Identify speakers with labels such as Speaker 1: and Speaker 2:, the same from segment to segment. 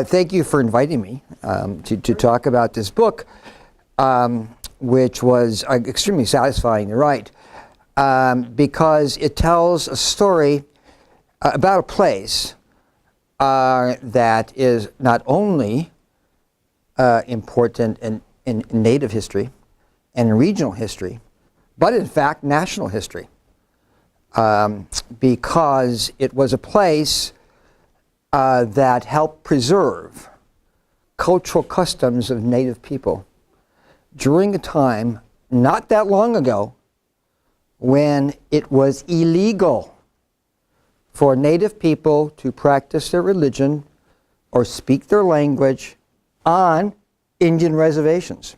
Speaker 1: thank you for inviting me to talk about this book, which was extremely satisfying to write, because it tells a story about a place that is not only important in native history and in regional history, but in fact national history, because it was a place that helped preserve cultural customs of native people during a time not that long ago when it was illegal for native people to practice their religion or speak their language on Indian reservations.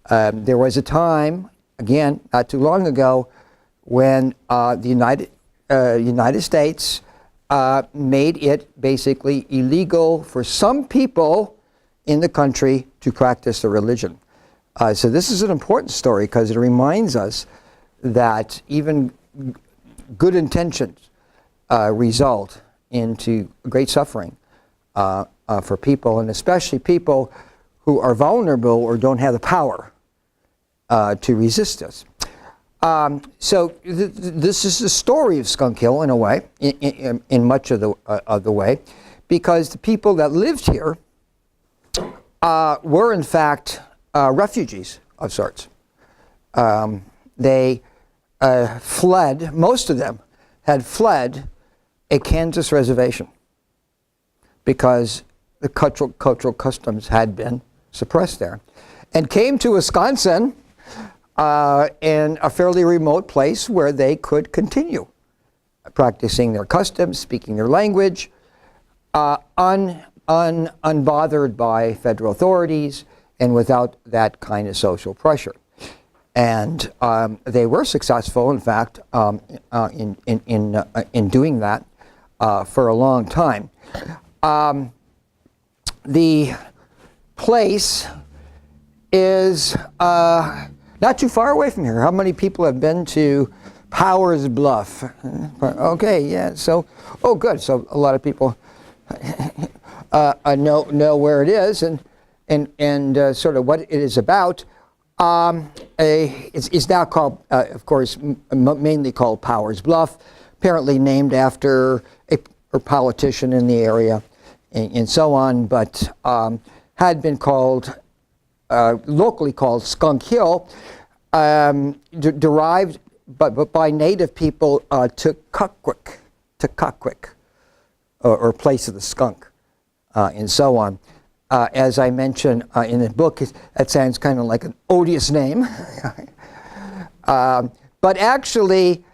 Speaker 1: There was a time, again, not too long ago, when the United States made it basically illegal for some people in the country to practice their religion. So this is an important story because it reminds us that even good intentions result into great suffering for people, and especially people who are vulnerable or don't have the power to resist us. So this is the story of Skunk Hill in a way, in much of the way, because the people that lived here were in fact refugees of sorts. They fled, most of them had fled a Kansas reservation because the cultural customs had been suppressed there, and came to Wisconsin in a fairly remote place where they could continue practicing their customs, speaking their language, unbothered by federal authorities and without that kind of social pressure. And they were successful, in fact, in doing that for a long time. The place is not too far away from here. How many people have been to Powers Bluff? Okay, yeah. So, oh, good. So a lot of people know where it is and sort of what it is about. It's now called, of course, mainly called Powers Bluff, apparently named after a politician in the area, and so on, but had been called, locally called Skunk Hill, derived but by native people to Cuckwick, or place of the skunk, and so on. As I mentioned in the book, that sounds kind of like an odious name. But actually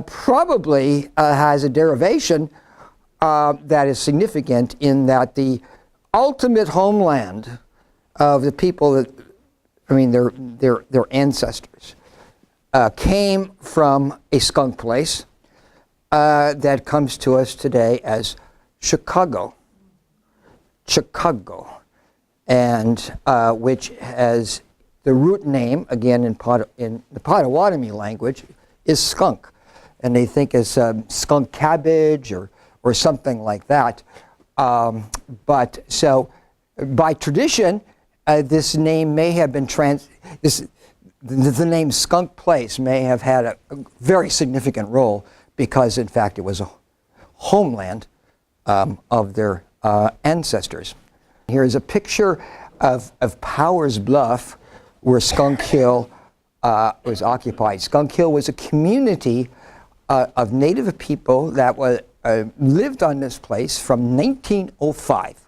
Speaker 1: probably has a derivation that is significant in that the ultimate homeland of the people that, I mean, their ancestors, came from a skunk place that comes to us today as Chicago, and which has the root name, again in the Potawatomi language, is skunk, and they think it's skunk cabbage or something like that. But so, by tradition, this name may have been the name Skunk Place may have had a very significant role because, in fact, it was a homeland of their ancestors. Here is a picture of Powers Bluff, where Skunk Hill was occupied. Skunk Hill was a community of native people that lived on this place from 1905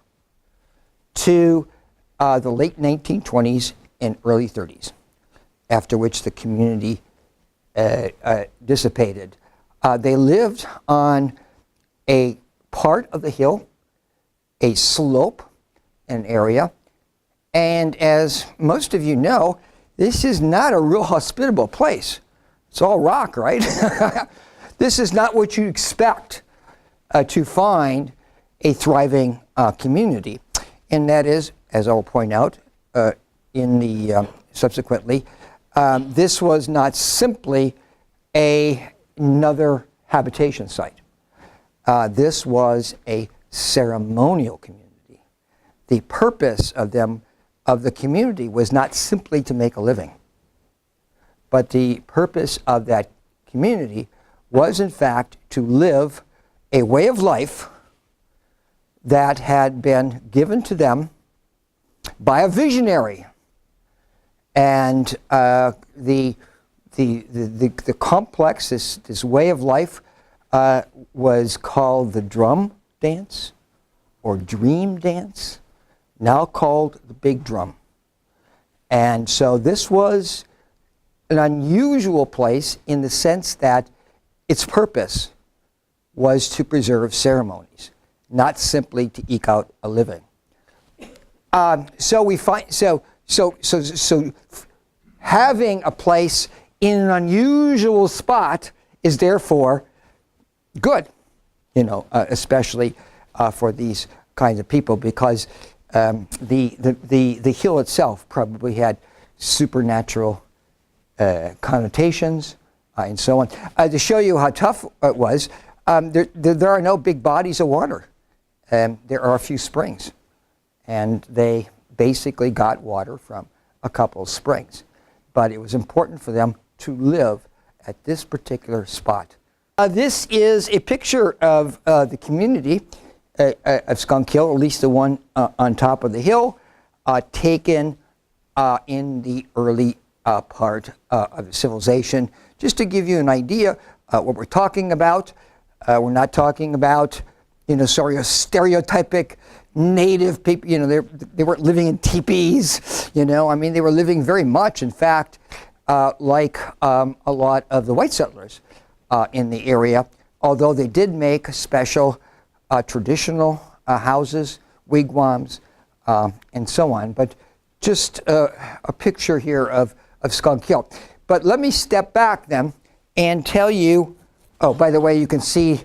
Speaker 1: to the late 1920s and early 30s, after which the community dissipated. They lived on a part of the hill, a slope, an area, and as most of you know, this is not a real hospitable place. It's all rock, right? This is not what you expect to find a thriving community, and that is, as I'll point out subsequently, this was not simply another habitation site. This was a ceremonial community. the purpose of the community was not simply to make a living, but the purpose of that community was in fact to live a way of life that had been given to them by a visionary. And the complex, this way of life, was called the drum dance or dream dance, now called the big drum. And so this was an unusual place in the sense that its purpose was to preserve ceremonies, not simply to eke out a living. So we find so having a place in an unusual spot is therefore good, especially for these kinds of people, because the hill itself probably had supernatural connotations and so on. To show you how tough it was, there are no big bodies of water. There are a few springs, and they basically got water from a couple of springs. But it was important for them to live at this particular spot. This is a picture of the community of Skunk Hill, at least the one on top of the hill, taken in the early part of the civilization. Just to give you an idea what we're talking about, we're not talking about stereotypic native people. They weren't living in teepees. They were living very much, in fact, like a lot of the white settlers in the area, although they did make special traditional houses, wigwams, and so on. But just a picture here of Skunk Hill. But let me step back then and tell you, oh, by the way, you can see,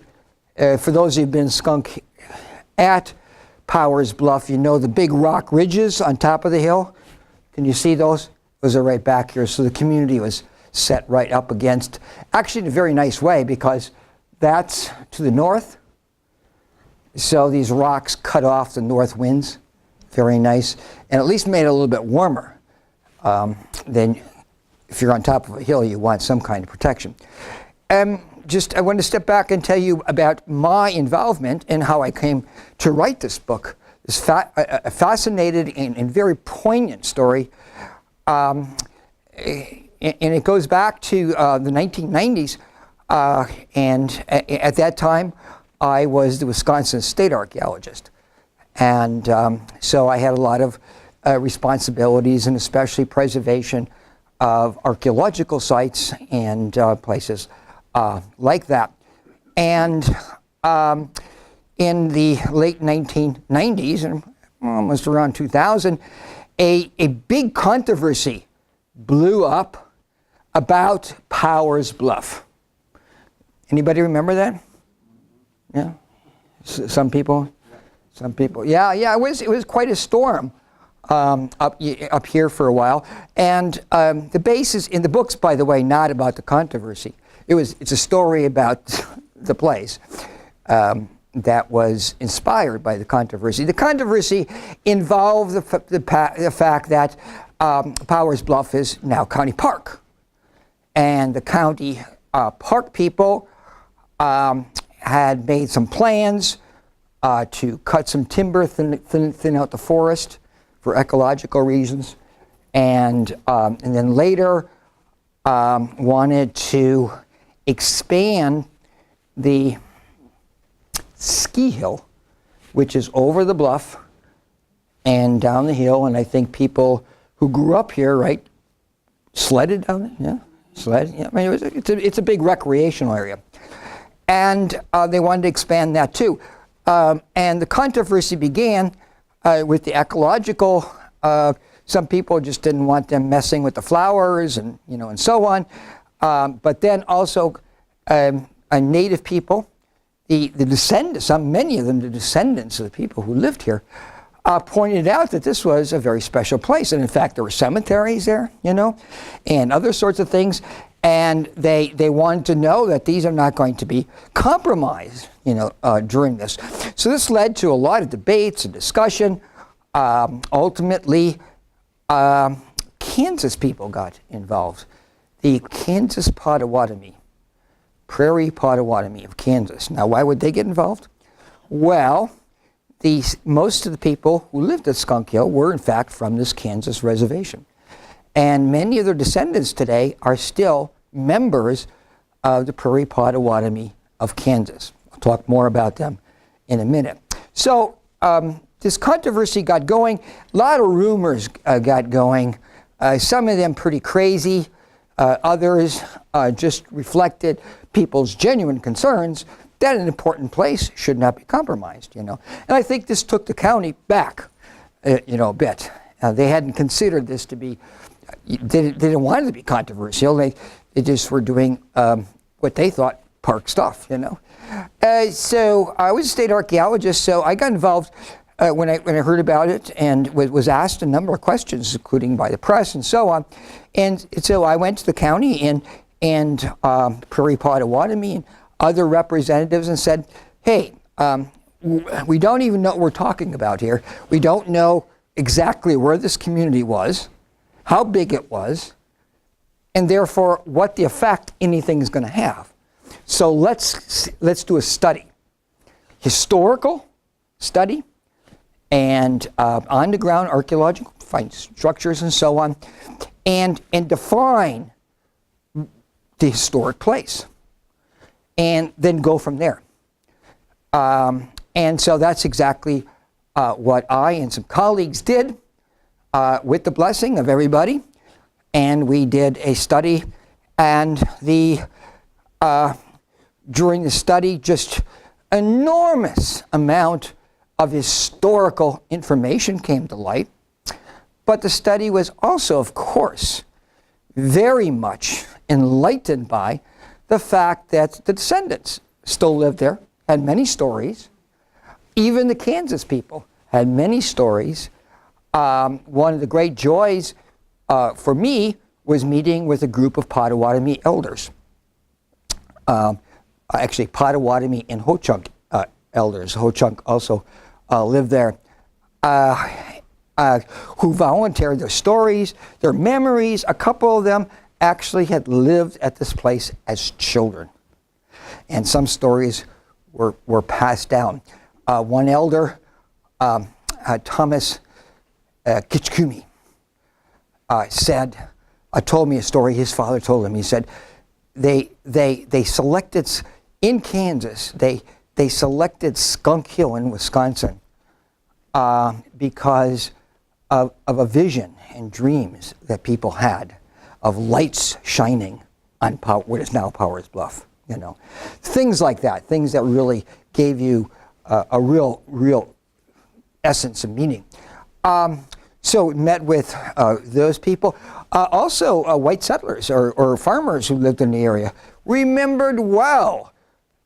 Speaker 1: for those who've been Skunk at Powers Bluff, the big rock ridges on top of the hill. Can you see those? Those are right back here. So the community was set right up against, actually in a very nice way, because that's to the north. So these rocks cut off the north winds. Very nice. And at least made it a little bit warmer. Then if you're on top of a hill, you want some kind of protection. I want to step back and tell you about my involvement and how I came to write this book. This a fascinated and very poignant story. And it goes back to the 1990s. And at that time, I was the Wisconsin state archaeologist. And so I had a lot of responsibilities, and especially preservation of archaeological sites and places like that. And in the late 1990s, and almost around 2000, a big controversy blew up about Powers Bluff. Anybody remember that? Yeah? Some people? Some people. Yeah, it was quite a storm up here for a while. And the basis in the book's, by the way, not about the controversy. It's a story about the place that was inspired by the controversy. The controversy involved the fact that Powers Bluff is now county park. And the county park people had made some plans to cut some timber, thin out the forest for ecological reasons, and then later wanted to expand the ski hill, which is over the bluff and down the hill. And I think people who grew up here, right, sledded down it, yeah, sled. Yeah, I mean, it's a big recreational area, and they wanted to expand that too. And the controversy began with the ecological. Some people just didn't want them messing with the flowers, and and so on. But then also native people, the descendants, many of them the descendants of the people who lived here, pointed out that this was a very special place. And in fact, there were cemeteries there, and other sorts of things. And they wanted to know that these are not going to be compromised, during this. So this led to a lot of debates and discussion. Ultimately, Kansas people got involved. The Kansas Potawatomi, Prairie Potawatomi of Kansas. Now, why would they get involved? Well, most of the people who lived at Skunk Hill were, in fact, from this Kansas reservation. And many of their descendants today are still members of the Prairie Potawatomi of Kansas. I'll talk more about them in a minute. So this controversy got going. A lot of rumors got going. Some of them pretty crazy. Others just reflected people's genuine concerns that an important place should not be compromised, you know. And I think this took the county back, you know, a bit. They hadn't considered this to be, they didn't want it to be controversial. They just were doing what they thought park stuff, you know. So I was a state archaeologist, so I got involved when I heard about it and was asked a number of questions, including by the press and so on. And so I went to the county and Prairie Potawatomi and other representatives and said, hey, we don't even know what we're talking about here. We don't know exactly where this community was, how big it was, and therefore what the effect anything is going to have. So let's do a study, historical study, and on-the-ground archaeological find structures and so on, and define the historic place, and then go from there. And so that's exactly what I and some colleagues did with the blessing of everybody. And we did a study, and during the study, just enormous amount of historical information came to light. But the study was also, of course, very much enlightened by the fact that the descendants still lived there, had many stories. Even the Kansas people had many stories. One of the great joys for me was meeting with a group of Potawatomi elders. Actually, Potawatomi and Ho-Chunk elders. Ho-Chunk also lived there. Who volunteered their stories, their memories. A couple of them actually had lived at this place as children. And some stories were passed down. One elder, Thomas Kitchkumi, told me a story his father told him. He said, they selected, in Kansas, they selected Skunk Hill in Wisconsin because of a vision and dreams that people had of lights shining on what is now Powers Bluff, you know. Things like that, things that really gave you a real essence of meaning. So met with those people. Also white settlers or farmers who lived in the area remembered well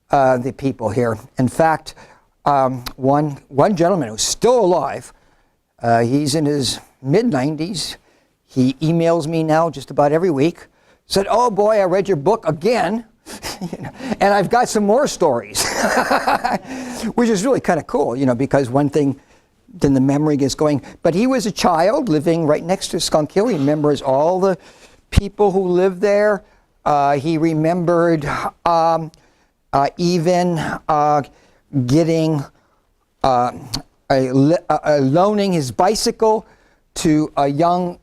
Speaker 1: the people here. In fact, one gentleman who's still alive, he's in his mid-90s. He emails me now just about every week. Said, oh boy, I read your book again. And I've got some more stories. Which is really kind of cool, you know, because one thing, then the memory gets going. But he was a child living right next to Skunk Hill. He remembers all the people who lived there. He remembered even getting loaning his bicycle to a young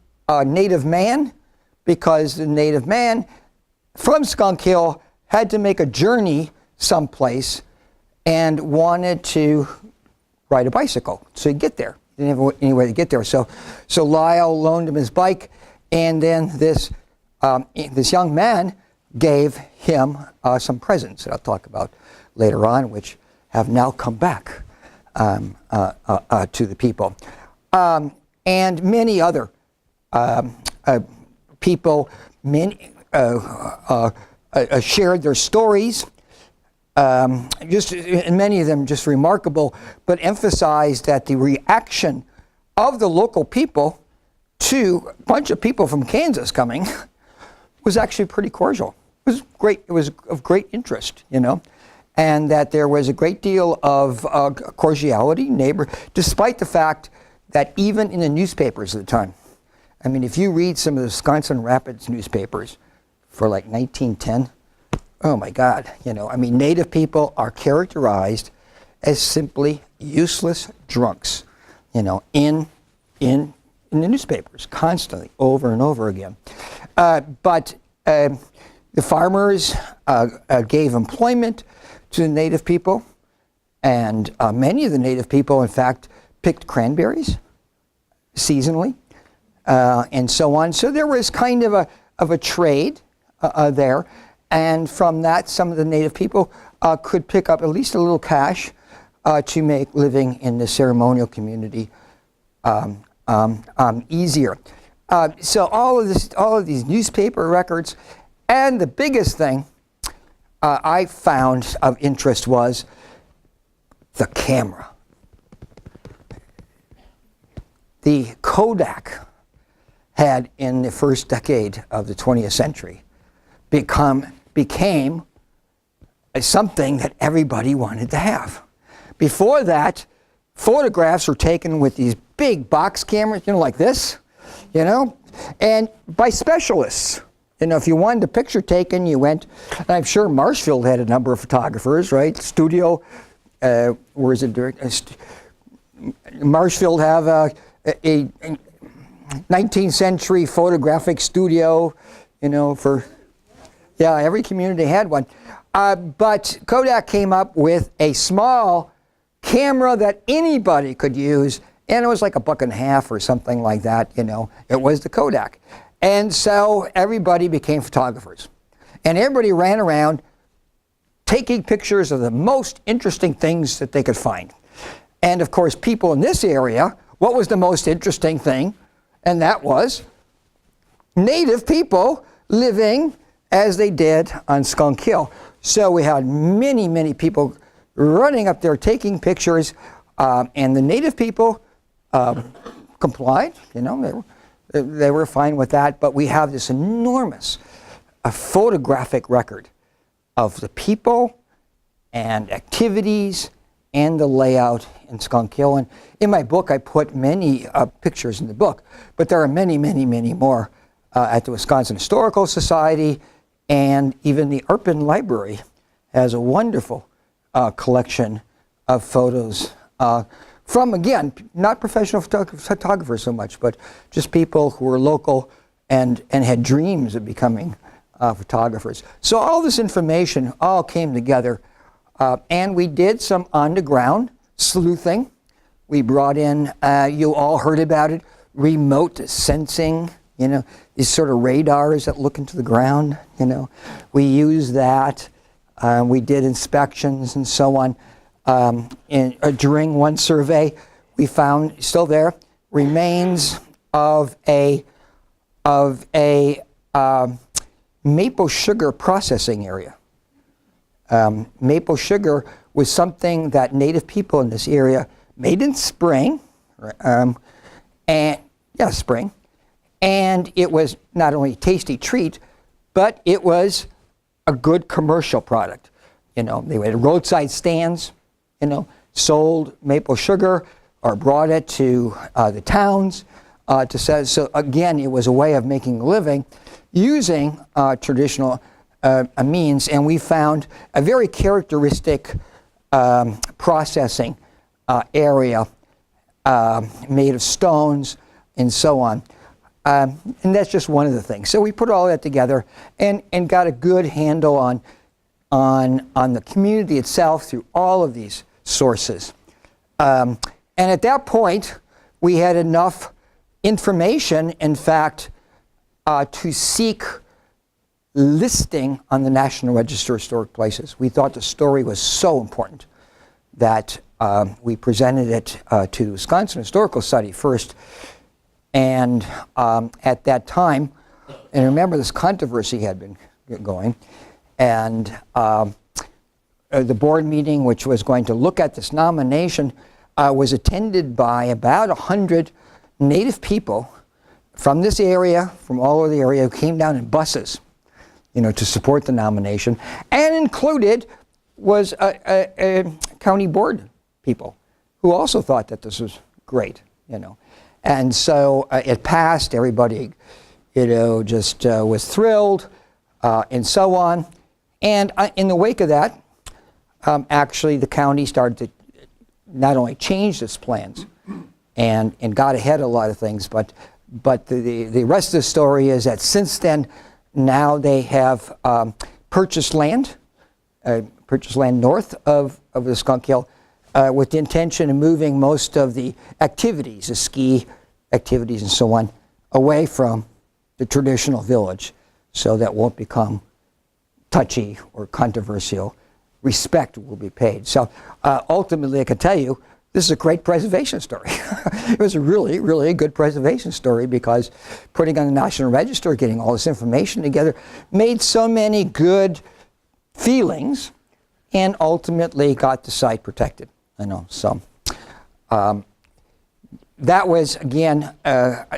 Speaker 1: native man, because the native man from Skunk Hill had to make a journey someplace and wanted to ride a bicycle so he'd get there. He didn't have any way to get there. So Lyle loaned him his bike, and then this young man gave him some presents that I'll talk about later on, which have now come back to the people. And many other people shared their stories, and many of them just remarkable, but emphasized that the reaction of the local people to a bunch of people from Kansas coming was actually pretty cordial. It was great. It was of great interest, you know, and that there was a great deal of cordiality, despite the fact that even in the newspapers at the time, I mean, if you read some of the Wisconsin Rapids newspapers for like 1910, oh my God, you know, I mean, Native people are characterized as simply useless drunks, you know, in the newspapers constantly, over and over again. But the farmers gave employment to the Native people, and many of the Native people, in fact, picked cranberries seasonally, and so on. So there was kind of a trade there, and from that, some of the Native people could pick up at least a little cash to make living in the ceremonial community easier. So all of these newspaper records, and the biggest thing I found of interest was the camera. The Kodak had, in the first decade of the 20th century, became something that everybody wanted to have. Before that, photographs were taken with these big box cameras, you know, like this, you know, and by specialists. You know, if you wanted a picture taken, you went, and I'm sure Marshfield had a number of photographers, right? Studio, where is it? Marshfield have a 19th century photographic studio, you know, for, yeah, every community had one. But Kodak came up with a small camera that anybody could use, and it was like $1.50 or something like that, you know. It was the Kodak. And so everybody became photographers. And everybody ran around taking pictures of the most interesting things that they could find. And of course, people in this area, what was the most interesting thing? And that was Native people living as they did on Skunk Hill. So we had many, many people running up there taking pictures, and the Native people complied, you know, they were fine with that, but we have this enormous photographic record of the people and activities and the layout in Skunk Hill. And in my book, I put many pictures in the book, but there are many, many, many more at the Wisconsin Historical Society, and even the Urban Library has a wonderful collection of photos from, again, not professional photographers so much, but just people who were local and had dreams of becoming photographers. So all this information all came together, and we did some on-the-ground sleuthing. We brought in, you all heard about it, remote sensing, you know, these sort of radars that look into the ground, you know. We used that. We did inspections and so on. During one survey, we found, still there, remains of a maple sugar processing area. Maple sugar was something that Native people in this area made in spring, spring, and it was not only a tasty treat, but it was a good commercial product. You know, they had roadside stands, you know, sold maple sugar or brought it to the towns to sell. So again, it was a way of making a living using traditional means, and we found a very characteristic processing area made of stones and so on. And that's just one of the things. So we put all that together and got a good handle on the community itself through all of these sources. And at that point, we had enough information, in fact, to seek listing on the National Register of Historic Places. We thought the story was so important that we presented it to the Wisconsin Historical Society first. And at that time, and remember this controversy had been going, and the board meeting, which was going to look at this nomination, was attended by about 100 Native people from this area, from all over the area, who came down in buses, you know, to support the nomination, and included was a county board people who also thought that this was great, you know. And so it passed. Everybody, you know, just was thrilled, and so on. And in the wake of that, actually the county started to not only change its plans and got ahead of a lot of things, but the rest of the story is that since then, now they have purchased land north of the Skunk Hill with the intention of moving most of the activities, the ski activities and so on, away from the traditional village, so that won't become touchy or controversial. Respect will be paid. So ultimately, I can tell you, this is a great preservation story. It was a really, really good preservation story, because putting on the National Register, getting all this information together, made so many good feelings, and ultimately got the site protected. I know. So that was, again,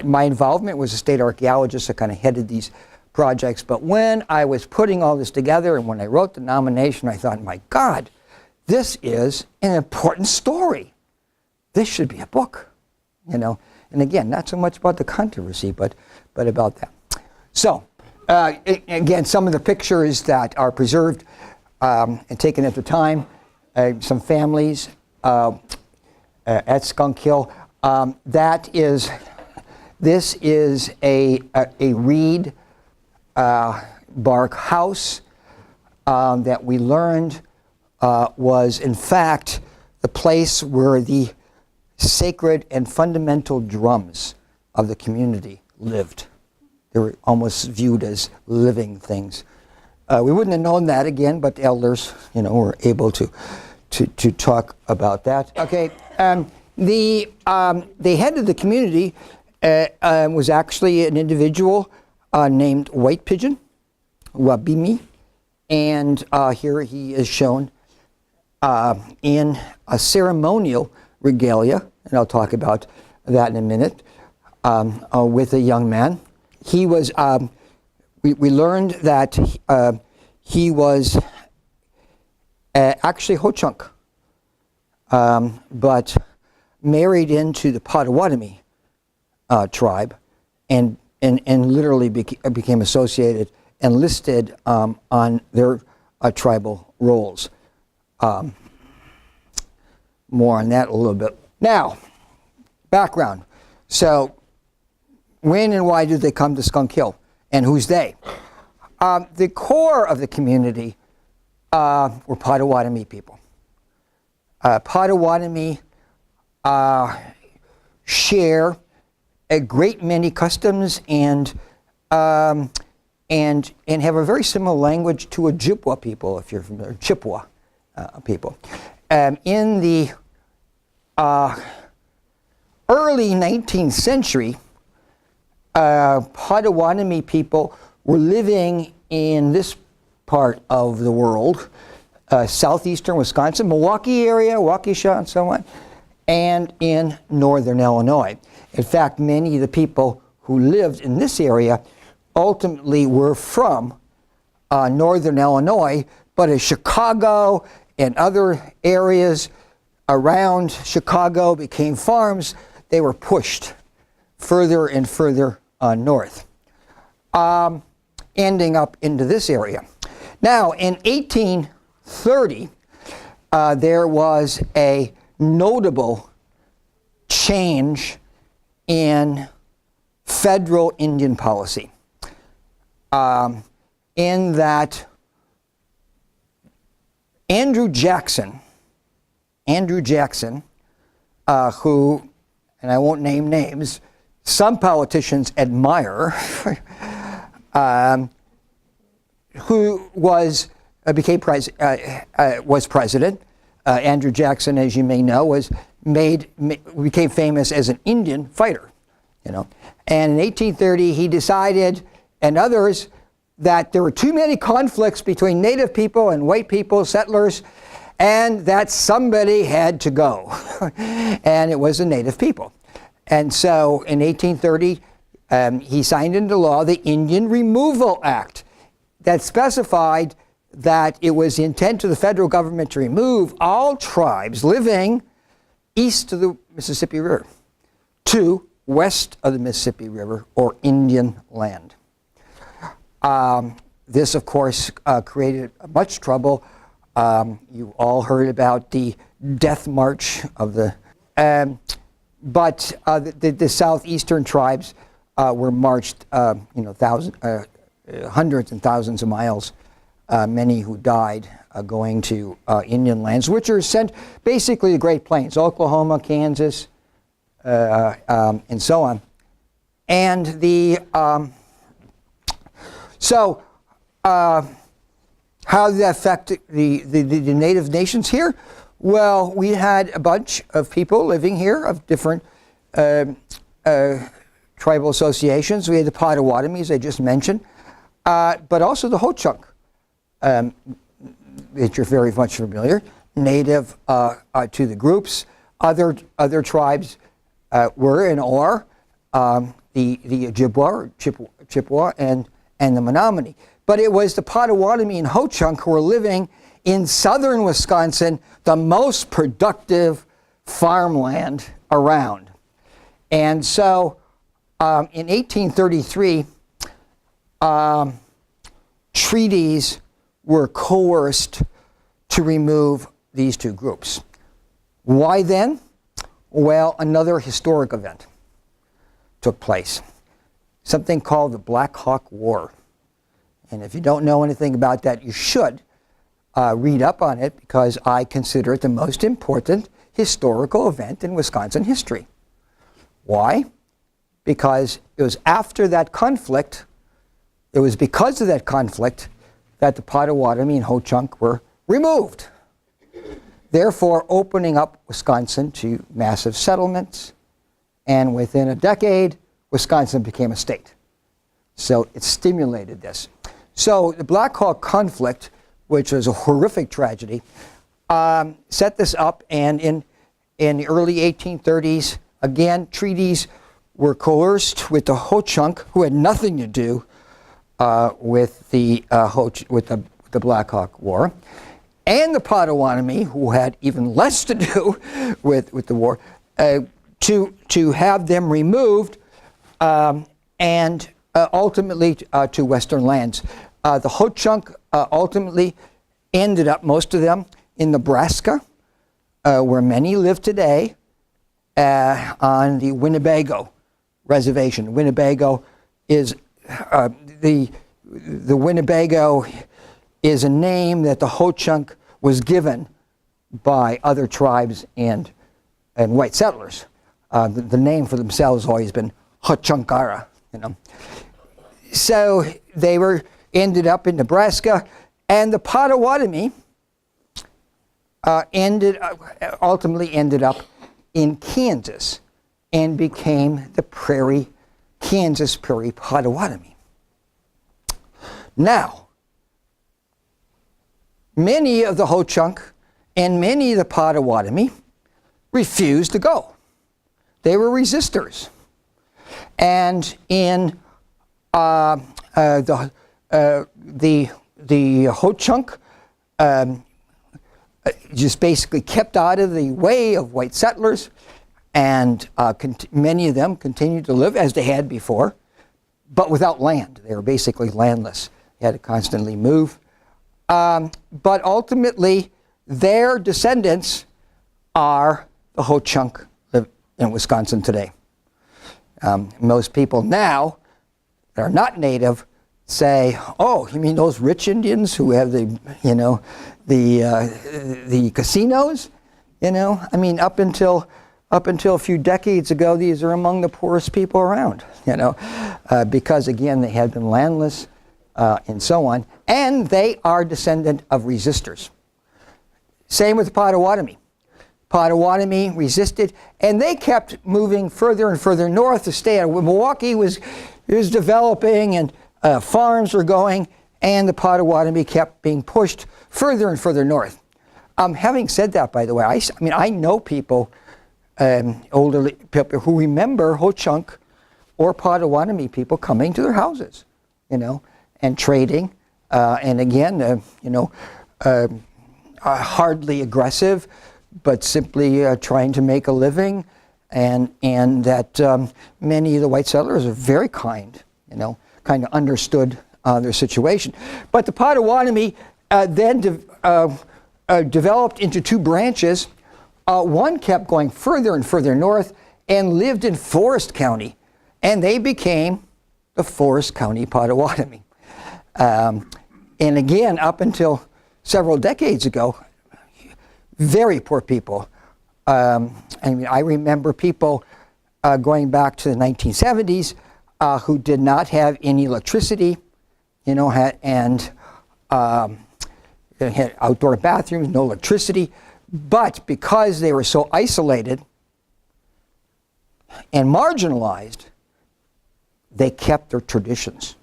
Speaker 1: my involvement was a state archaeologist. I kind of headed these projects. But when I was putting all this together and when I wrote the nomination, I thought, my God, this is an important story. This should be a book, you know. And again, not so much about the controversy, but about that. So, again, some of the pictures that are preserved and taken at the time, some families at Skunk Hill. This is a reed bark house that we learned was in fact the place where the sacred and fundamental drums of the community lived. They were almost viewed as living things. We wouldn't have known that, again, but the elders, you know, were able to talk about that. Okay, the head of the community was actually an individual named White Pigeon, Wabimi, and here he is shown in a ceremonial regalia, and I'll talk about that in a minute, with a young man. He was, we learned that he was actually Ho-Chunk, but married into the Potawatomi tribe, and literally became associated and listed on their tribal rolls. More on that a little bit. Now, background. So, when and why did they come to Skunk Hill? And who's they? The core of the community were Potawatomi people. Potawatomi share a great many customs and have a very similar language to Ojibwa people, if you're familiar, Chippewa people. In the early 19th century, Potawatomi people were living in this part of the world, southeastern Wisconsin, Milwaukee area, Waukesha and so on, and in northern Illinois. In fact, many of the people who lived in this area ultimately were from northern Illinois, but as Chicago and other areas around Chicago became farms, they were pushed further and further north, ending up into this area. Now, in 1830, there was a notable change in federal Indian policy, in that Andrew Jackson, who, and I won't name names, some politicians admire, who was president. Andrew Jackson, as you may know, became famous as an Indian fighter, you know. And in 1830, he decided, and others, that there were too many conflicts between native people and white people, settlers, and that somebody had to go, and it was the native people. And so in 1830, he signed into law the Indian Removal Act that specified that it was the intent of the federal government to remove all tribes living east of the Mississippi River. to west of the Mississippi River, or Indian land. This, of course, created much trouble. You all heard about the death march of the... but the southeastern tribes were marched, hundreds and thousands of miles, many who died going to Indian lands, which are basically the Great Plains, Oklahoma, Kansas, and so on. And how did that affect the native nations here? Well, we had a bunch of people living here of different tribal associations. We had the Potawatomis, I just mentioned, but also the Ho-Chunk, that you're very much familiar, native to the groups. Other tribes were and are the Ojibwa, Chippewa, and the Menominee. But it was the Potawatomi and Ho-Chunk who were living in southern Wisconsin, the most productive farmland around. And so in 1833, treaties were coerced to remove these two groups. Why then? Well, another historic event took place, something called the Black Hawk War. And if you don't know anything about that, you should read up on it, because I consider it the most important historical event in Wisconsin history. Why? Because it was after that conflict, it was because of that conflict that the Potawatomi and Ho-Chunk were removed, therefore opening up Wisconsin to massive settlements, and within a decade, Wisconsin became a state. So it stimulated this. So the Black Hawk conflict, which was a horrific tragedy, set this up, and in the early 1830s, again, treaties were coerced with the Ho-Chunk, who had nothing to do with the Black Hawk War, and the Potawatomi, who had even less to do with the war, to have them removed and ultimately to western lands. The Ho-Chunk ultimately ended up, most of them, in Nebraska, where many live today, on the Winnebago reservation. Winnebago is the Winnebago is a name that the Ho-Chunk was given by other tribes and white settlers. The name for themselves has always been Ho-Chunkara, So they ended up in Nebraska, and the Potawatomi ultimately ended up in Kansas and became the Kansas Prairie Potawatomi. Now, many of the Ho-Chunk and many of the Potawatomi refused to go. They were resistors. And in the Ho-Chunk just basically kept out of the way of white settlers, and many of them continued to live as they had before, but without land. They were basically landless. They had to constantly move. But ultimately, their descendants are the Ho-Chunk live in Wisconsin today. Most people now that are not native say, "Oh, you mean those rich Indians who have the casinos?" I mean, up until a few decades ago, these are among the poorest people around. Because again, they had been landless and so on, and they are descendant of resistors. Same with the Potawatomi. Potawatomi resisted, and they kept moving further and further north to stay out. Milwaukee was developing, and farms were going, and the Potawatomi kept being pushed further and further north. Having said that, by the way, I know people, older people who remember Ho-Chunk or Potawatomi people coming to their houses, and trading, and again, hardly aggressive, but simply trying to make a living and that many of the white settlers are very kind, kind of understood their situation. But the Potawatomi then developed into two branches. One kept going further and further north and lived in Forest County, and they became the Forest County Potawatomi. And again, up until several decades ago, very poor people. I remember people going back to the 1970s who did not have any electricity, and they had outdoor bathrooms, no electricity. But because they were so isolated and marginalized, they kept their traditions.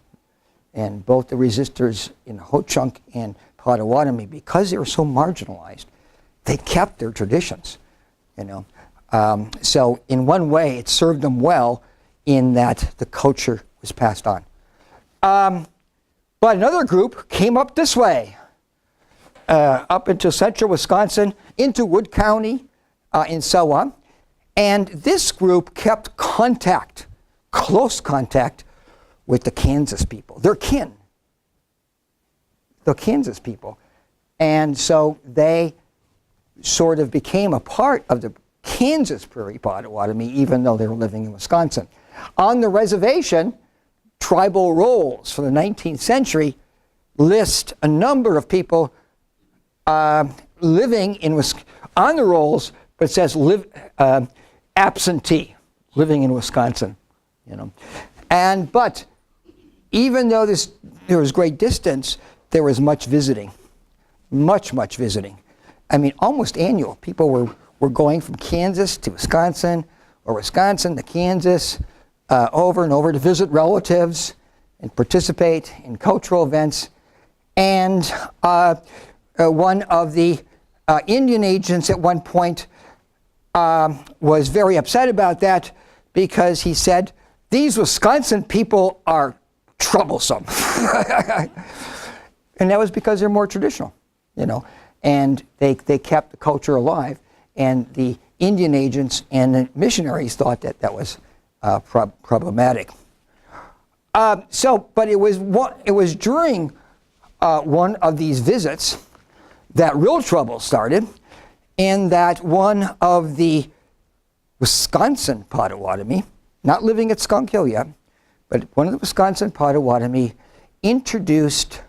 Speaker 1: And both the resistors in Ho-Chunk and Potawatomi, because they were so marginalized, they kept their traditions. So in one way, it served them well in that the culture was passed on. But another group came up this way, up into central Wisconsin, into Wood County, and so on. And this group kept contact, close contact, with the Kansas people. They're kin. The Kansas people. And so they sort of became a part of the Kansas Prairie Potawatomi, even though they were living in Wisconsin. On the reservation, tribal rolls from the 19th century list a number of people living in on the rolls, but it says absentee, living in Wisconsin. But even though there was great distance, there was much visiting, much visiting. I mean, almost annual. People were going from Kansas to Wisconsin, or Wisconsin to Kansas, over and over to visit relatives and participate in cultural events. And one of the Indian agents at one point was very upset about that, because he said, these Wisconsin people are troublesome. And that was because they're more traditional, and they kept the culture alive. And the Indian agents and the missionaries thought that was problematic. But it was during one of these visits that real trouble started, in that one of the Wisconsin Potawatomi, not living at Skunk Hill yet, but one of the Wisconsin Potawatomi introduced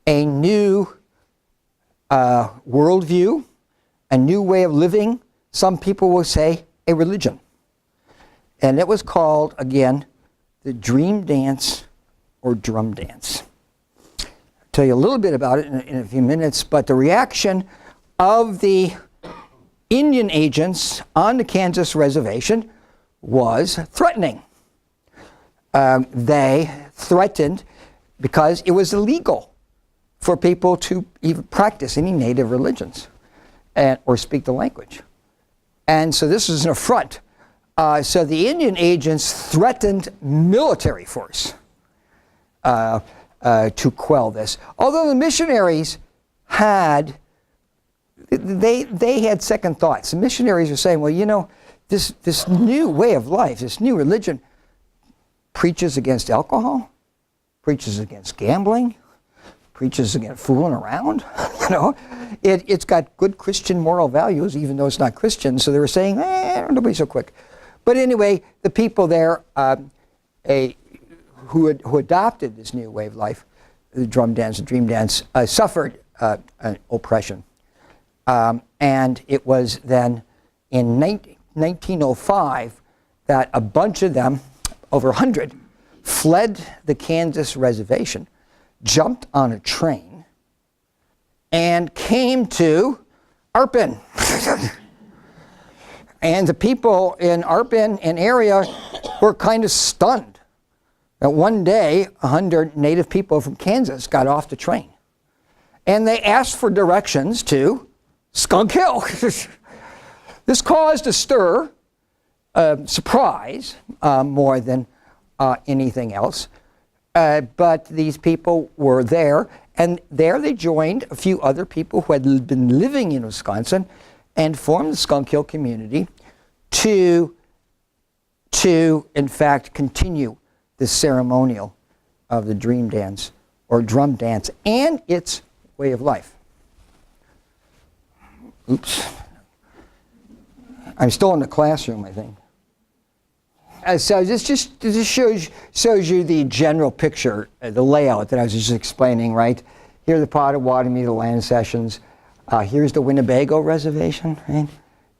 Speaker 1: a new worldview, a new way of living. Some people will say a religion. And it was called, again, the dream dance or drum dance. I'll tell you a little bit about it in a few minutes, but the reaction of the Indian agents on the Kansas reservation was threatening. They threatened because it was illegal for people to even practice any native religions or speak the language. And so this was an affront. So the Indian agents threatened military force to quell this. Although the missionaries had second thoughts. The missionaries are saying, well, this new way of life, this new religion, preaches against alcohol, preaches against gambling, preaches against fooling around. It's got good Christian moral values, even though it's not Christian. So they were saying, don't be so quick. But anyway, the people there who adopted this new way of life, the drum dance, the dream dance, suffered an oppression. And it was then in 1905 that a bunch of them, over 100, fled the Kansas reservation, jumped on a train, and came to Arpin. And the people in Arpin and area were kind of stunned that one day 100 native people from Kansas got off the train. And they asked for directions to Skunk Hill. This caused a stir, surprise, more than anything else. But these people were there, and there they joined a few other people who had been living in Wisconsin and formed the Skunk Hill community to to, in fact, continue the ceremonial of the dream dance or drum dance and its way of life. Oops. I'm still in the classroom, I think. So this just shows you the general picture, the layout that I was just explaining, right? Here are the Potawatomi, the land cessions. Here's the Winnebago Reservation, right?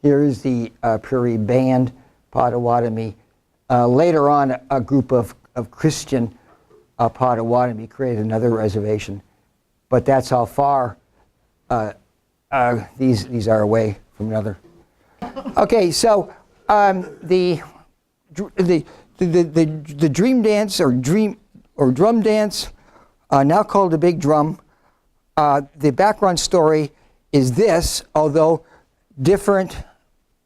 Speaker 1: Here's the Prairie Band, Potawatomi. Later on, a group of Christian Potawatomi created another reservation. But that's how far these are away from another. Okay, so the dream dance or drum dance, now called the big drum. The background story is this, although different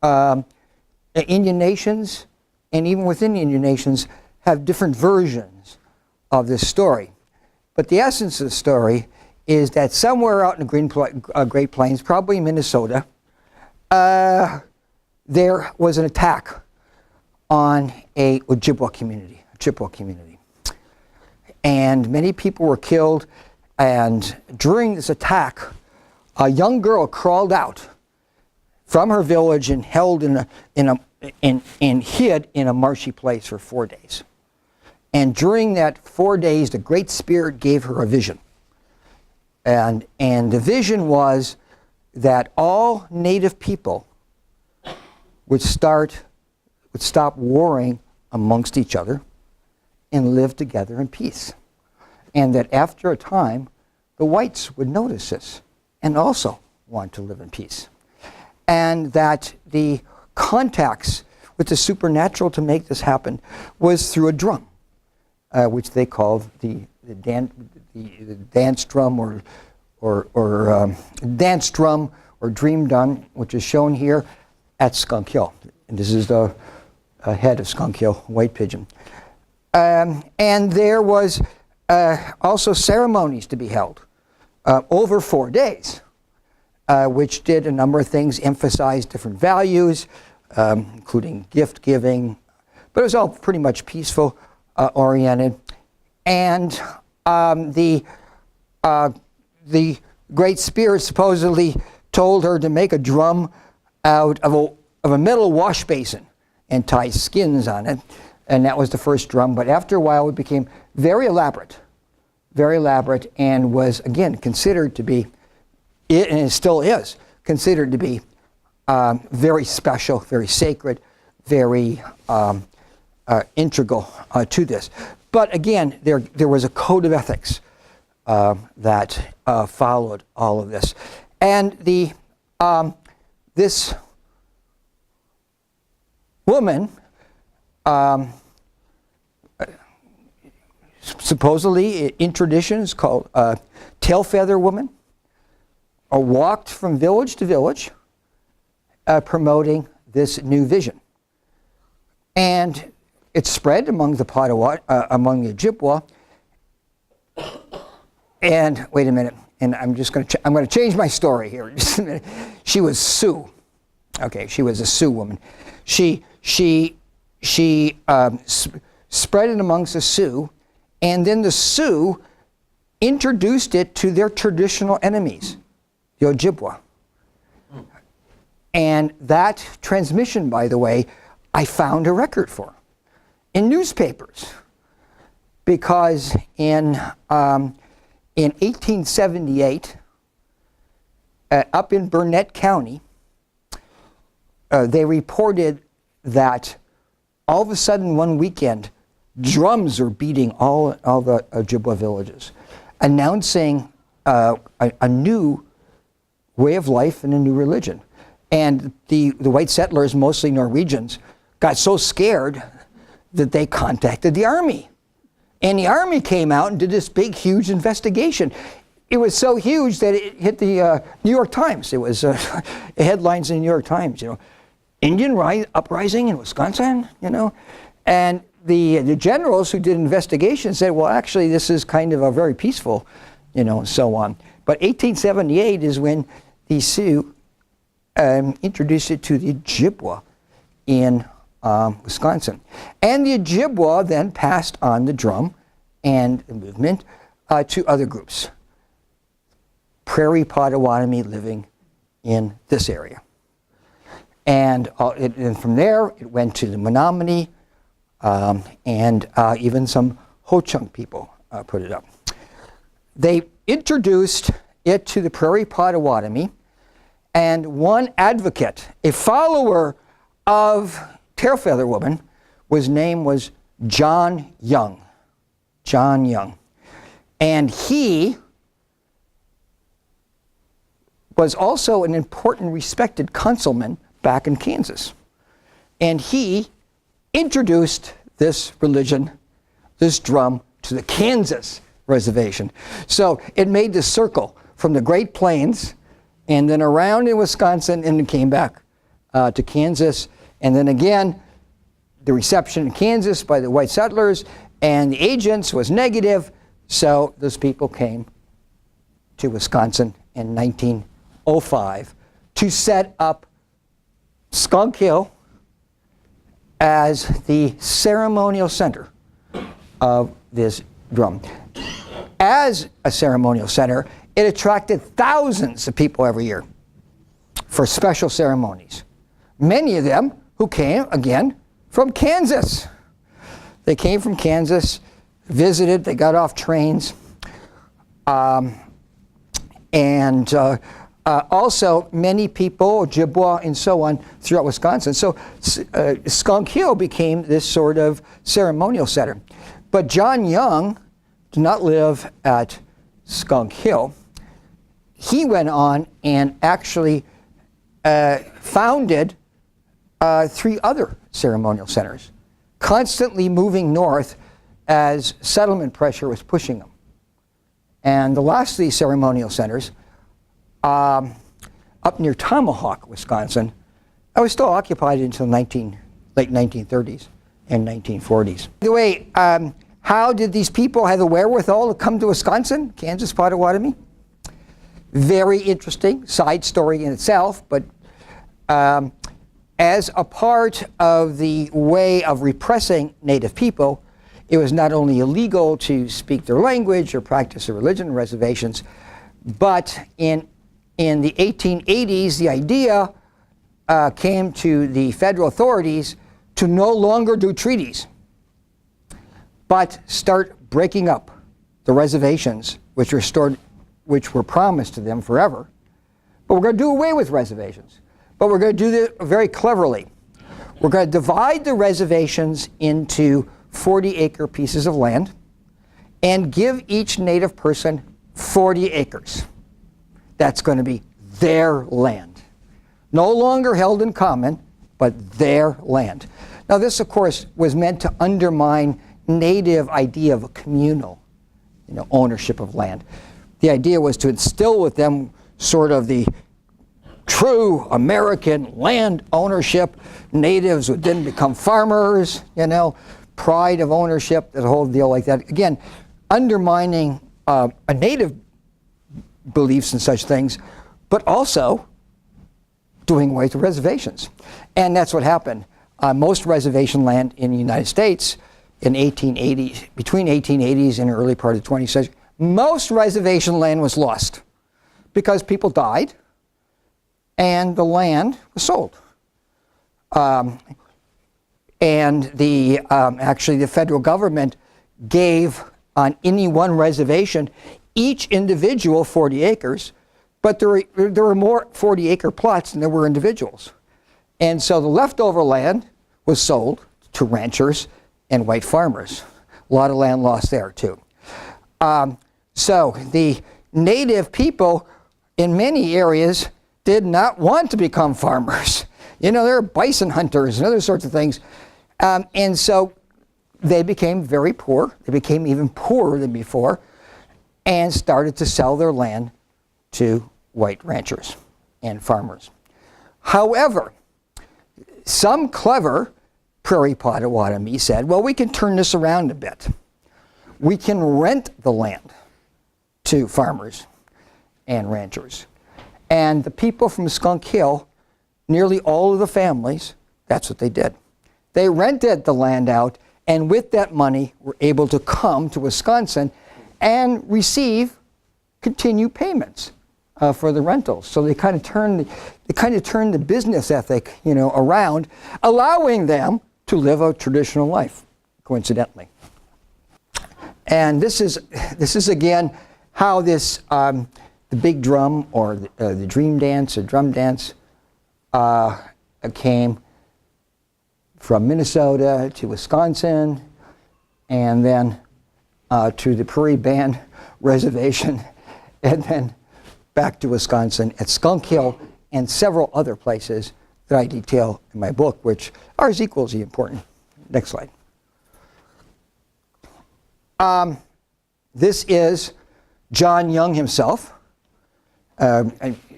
Speaker 1: Indian nations and even within Indian nations have different versions of this story. But the essence of the story is that somewhere out in the Great Plains, probably Minnesota, there was an attack on a Ojibwa community, Chippewa community. And many people were killed, and during this attack, a young girl crawled out from her village and hid in a marshy place for 4 days. And during that 4 days, the Great Spirit gave her a vision. And the vision was that all Native people would stop warring amongst each other and live together in peace. And that after a time, the whites would notice this and also want to live in peace. And that the contacts with the supernatural to make this happen was through a drum, which they called the dance drum or dance drum or dream drum, which is shown here at Skunk Hill. And this is the head of Skunk Hill, white pigeon. And there was also ceremonies to be held over 4 days, which did a number of things, emphasized different values, including gift giving, but it was all pretty much peaceful oriented. And the Great Spirit supposedly told her to make a drum out of a metal wash basin and tie skins on it. And that was the first drum. But after a while, it became very elaborate, and was, again, considered to be, and it still is, considered to be very special, very sacred, very integral to this. But again, there was a code of ethics that followed all of this. And this woman, supposedly in tradition is called tail feather woman, walked from village to village promoting this new vision. And it spread among the among the Ojibwa. And wait a minute, and I'm going to change my story here. Just a minute. She was Sioux. Okay, she was a Sioux woman. She spread it amongst the Sioux, and then the Sioux introduced it to their traditional enemies, the Ojibwa. And that transmission, by the way, I found a record for in newspapers, because in 1878, up in Burnett County, they reported that all of a sudden one weekend, drums are beating all the Ojibwa villages, announcing a new way of life and a new religion. And the white settlers, mostly Norwegians, got so scared that they contacted the army. And the army came out and did this big, huge investigation. It was so huge that it hit the New York Times. It was headlines in the New York Times, Indian uprising in Wisconsin, And the generals who did investigations said, well, actually, this is kind of a very peaceful, and so on. But 1878 is when the Sioux introduced it to the Ojibwa in Wisconsin. And the Ojibwa then passed on the drum and the movement to other groups. Prairie Potawatomi living in this area. And from there, it went to the Menominee, and even some Ho-Chunk people put it up. They introduced it to the Prairie Potawatomi, and one advocate, a follower of Tailfeather Woman, his name was John Young. John Young. And he was also an important, respected councilman back in Kansas. And he introduced this religion, this drum, to the Kansas reservation. So it made the circle from the Great Plains and then around in Wisconsin and it came back to Kansas. And then again, the reception in Kansas by the white settlers and the agents was negative. So those people came to Wisconsin in 1905 to set up Skunk Hill as the ceremonial center of this drum. As a ceremonial center, it attracted thousands of people every year for special ceremonies. Many of them who came, again, from Kansas. They came from Kansas, visited, they got off trains, also many people, Ojibwa and so on, throughout Wisconsin. So Skunk Hill became this sort of ceremonial center. But John Young did not live at Skunk Hill. He went on and actually founded 3 other ceremonial centers, constantly moving north as settlement pressure was pushing them. And the last of these ceremonial centers, up near Tomahawk, Wisconsin, I was still occupied until late 1930s and 1940s. By the way, how did these people have the wherewithal to come to Wisconsin, Kansas Potawatomi? Very interesting side story in itself, but as a part of the way of repressing Native people, it was not only illegal to speak their language or practice their religion on reservations, but in the 1880s, the idea came to the federal authorities to no longer do treaties, but start breaking up the reservations which were promised to them forever. But we're going to do away with reservations. But we're going to do this very cleverly. We're going to divide the reservations into 40-acre pieces of land and give each Native person 40 acres. That's going to be their land. No longer held in common, but their land. Now this, of course, was meant to undermine Native idea of a communal, ownership of land. The idea was to instill with them sort of the true American land ownership. Natives would then become farmers, pride of ownership, the whole deal like that. Again, undermining a Native beliefs and such things, but also doing away with reservations. And that's what happened. Most reservation land in the United States in between 1880s and the early part of the 20th century, most reservation land was lost because people died and the land was sold. And actually the federal government gave on any one reservation each individual 40 acres, but there were more 40-acre plots than there were individuals. And so the leftover land was sold to ranchers and white farmers. A lot of land lost there too. So the Native people in many areas did not want to become farmers. They're bison hunters and other sorts of things. And so they became very poor. They became even poorer than before and started to sell their land to white ranchers and farmers. However, some clever Prairie Potawatomi said, well, we can turn this around a bit. We can rent the land to farmers and ranchers. And the people from Skunk Hill, nearly all of the families, that's what they did. They rented the land out, and with that money were able to come to Wisconsin and receive continued payments for the rentals. So they kind of turned the business ethic, around, allowing them to live a traditional life, coincidentally. And this is again how this the big drum, or the dream dance or drum dance, came from Minnesota to Wisconsin, and then to the Prairie Band Reservation, and then back to Wisconsin at Skunk Hill and several other places that I detail in my book, which are as equally important. Next slide. This is John Young himself.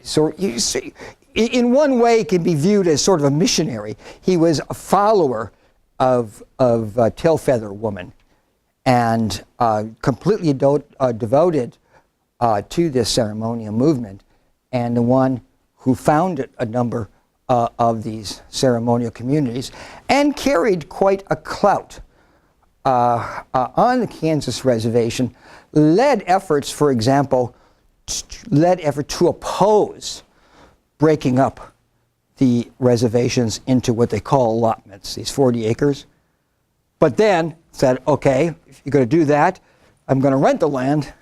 Speaker 1: So you see, in one way, it can be viewed as sort of a missionary. He was a follower of Tail Feather Woman, and completely devoted to this ceremonial movement, and the one who founded a number of these ceremonial communities, and carried quite a clout on the Kansas reservation, led efforts, for example, to oppose breaking up the reservations into what they call allotments, these 40 acres. But then said, okay, if you're going to do that, I'm going to rent the land,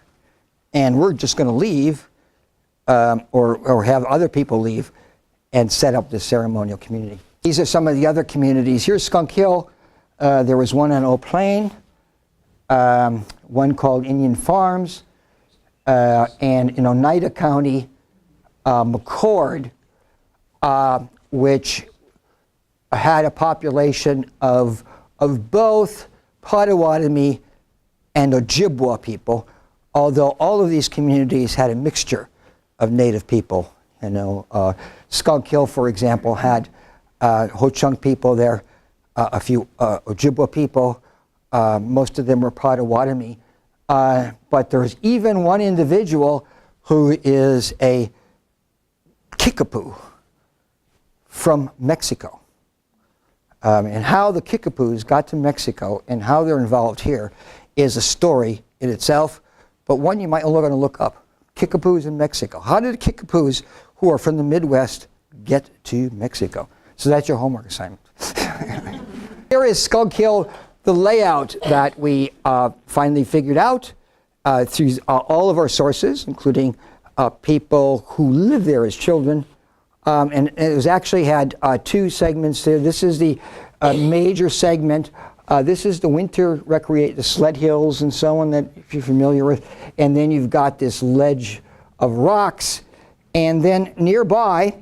Speaker 1: and we're just going to leave, or have other people leave, and set up this ceremonial community. These are some of the other communities. Here's Skunk Hill. There was one on Old Plain, one called Indian Farms, and in Oneida County, McCord, which had a population of both Potawatomi and Ojibwa people, although all of these communities had a mixture of native people. Skunk Hill, for example, had Ho-Chunk people there, a few Ojibwa people, most of them were Potawatomi, but there's even one individual who is a Kickapoo from Mexico. And how the Kickapoos got to Mexico and how they're involved here is a story in itself, but one you might want to look up. Kickapoos in Mexico. How did Kickapoos, who are from the Midwest, get to Mexico? So that's your homework assignment. Here is Skunk Hill, the layout that we finally figured out through all of our sources, including people who lived there as children. And it was actually had two segments there. This is the major segment. This is the winter the sled hills and so on, that if you're familiar with. And then you've got this ledge of rocks. And then nearby,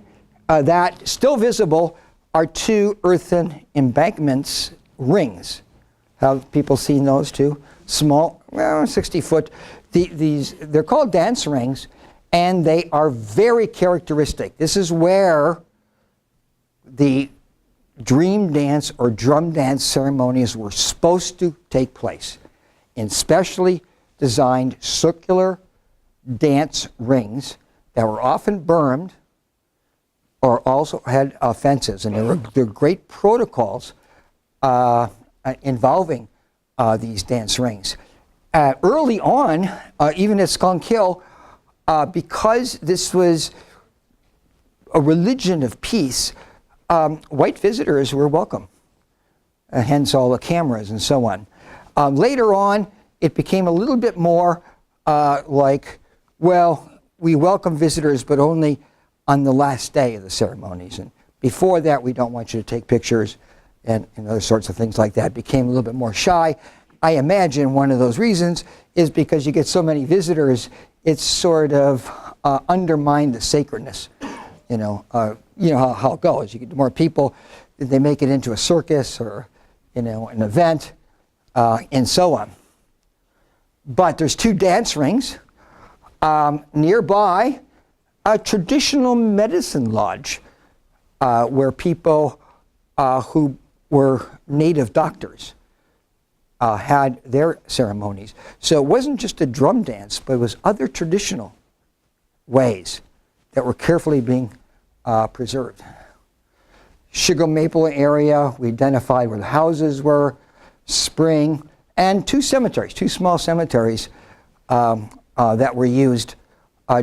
Speaker 1: that still visible, are two earthen embankments rings. Have people seen those too? Small, 60 foot. They're called dance rings, and they are very characteristic. This is where the dream dance or drum dance ceremonies were supposed to take place, in specially designed circular dance rings that were often bermed or also had fences. And there were great protocols involving these dance rings. Early on, even at Skunk Hill, because this was a religion of peace, white visitors were welcome, hence all the cameras and so on. Later on, it became a little bit more like, well, we welcome visitors, but only on the last day of the ceremonies. And before that, we don't want you to take pictures and other sorts of things like that. It became a little bit more shy. I imagine one of those reasons is because you get so many visitors, it's sort of undermined the sacredness. You know how it goes. You get more people, they make it into a circus or an event, and so on. But there's two dance rings nearby, a traditional medicine lodge where people who were native doctors had their ceremonies. So it wasn't just a drum dance, but it was other traditional ways that were carefully being preserved. sugar maple area. We identified where the houses were, spring, and two small cemeteries that were used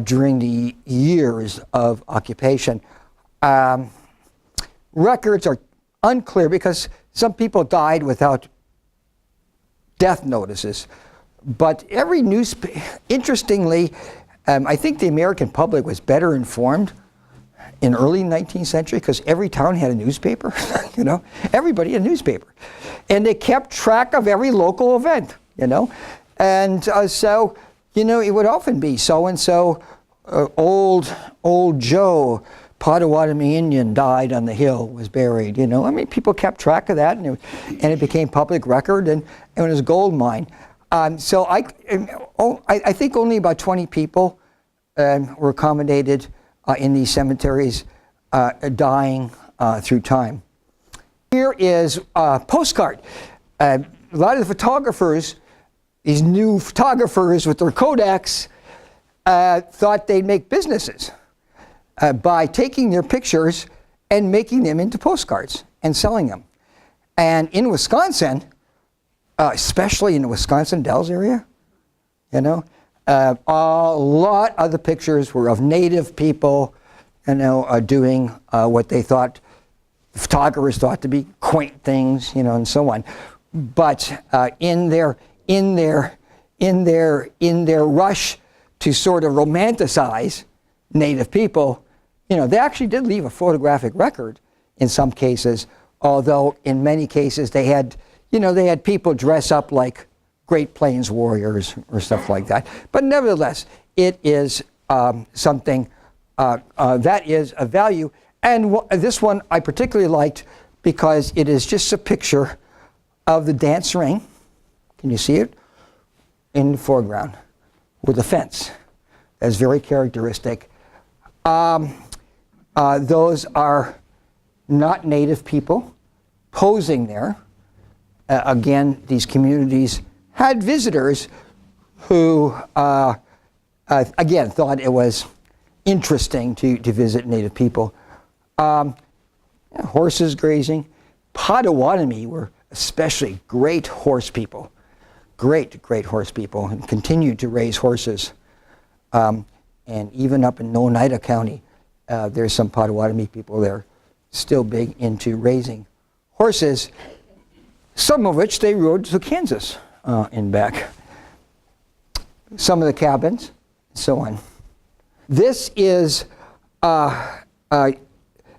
Speaker 1: during the years of occupation. Records are unclear because some people died without death notices. But every newspaper, interestingly, I think the American public was better informed in early 19th century because every town had a newspaper, you know, everybody had a newspaper. And they kept track of every local event, you know. And so, you know, it would often be so-and-so, old Joe, Potawatomi Indian died on the hill, was buried, you know. I mean, people kept track of that, and it became public record, and it was a gold mine. So I think only about 20 people were accommodated in these cemeteries, dying through time. Here is a postcard. A lot of the photographers, these new photographers with their Kodaks, thought they'd make businesses by taking their pictures and making them into postcards and selling them. And in Wisconsin, especially in the Wisconsin Dells area, you know, a lot of the pictures were of native people, you know, doing what they thought, photographers thought to be quaint things, you know, and so on. But in their rush to sort of romanticize native people, you know, they actually did leave a photographic record in some cases, although in many cases they had, you know, they had people dress up like Great Plains warriors or stuff like that. But nevertheless, it is something that is of value. And this one I particularly liked because it is just a picture of the dance ring. Can you see it? In the foreground with a fence. That's very characteristic. Those are not native people posing there. Again, these communities had visitors who, again, thought it was interesting to visit native people. Horses grazing. Potawatomi were especially great horse people. Great horse people, and continued to raise horses. And even up in Oneida County, there's some Potawatomi people there still big into raising horses, some of which they rode to Kansas and back. Some of the cabins, and so on. This is a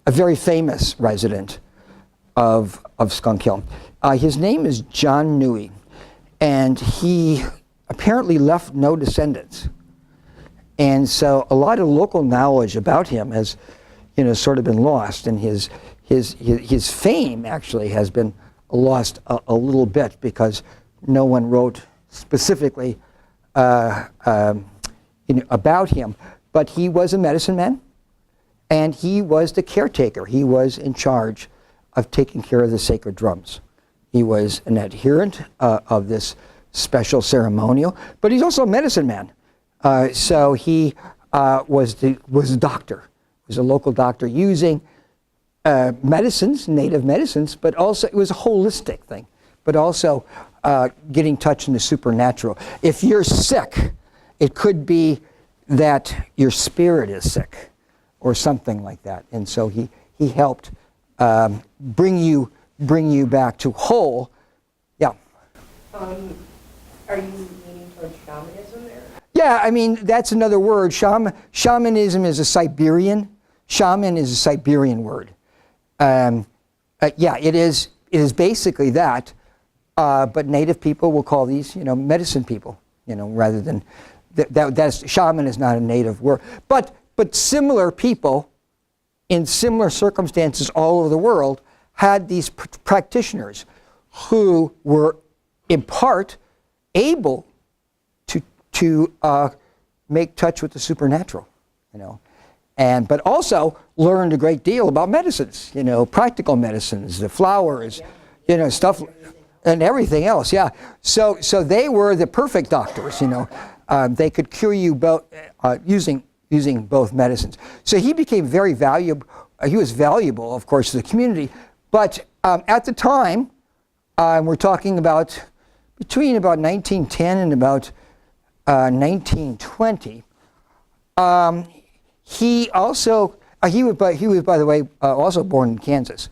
Speaker 1: very famous resident of Skunk Hill. His name is John Newey, and he apparently left no descendants. And so a lot of local knowledge about him has, you know, sort of been lost, and his fame actually has been lost a little bit because no one wrote specifically about him. But he was a medicine man, and he was the caretaker. He was in charge of taking care of the sacred drums. He was an adherent of this special ceremonial, but he's also a medicine man. So he was a doctor. He was a local doctor using medicines, native medicines, but also it was a holistic thing, but also getting touched in the supernatural. If you're sick, it could be that your spirit is sick or something like that. And so he helped bring you back to whole. Yeah.
Speaker 2: Are you leaning towards shamanism there?
Speaker 1: Yeah, I mean, that's another word. Shamanism is a Siberian. Shaman is a Siberian word. Yeah, it is basically that. But native people will call these, you know, medicine people, you know, rather than that's shaman is not a native word. But similar people in similar circumstances all over the world had these practitioners who were in part able to make touch with the supernatural, you know, but also learned a great deal about medicines, you know, practical medicines, the flowers, you know, stuff, and everything else. Yeah. So they were the perfect doctors, you know. They could cure you both using both medicines. So he became very valuable he was valuable, of course, to the community. But at the time, we're talking about between about 1910 and about 1920. He also he was by the way also born in Kansas,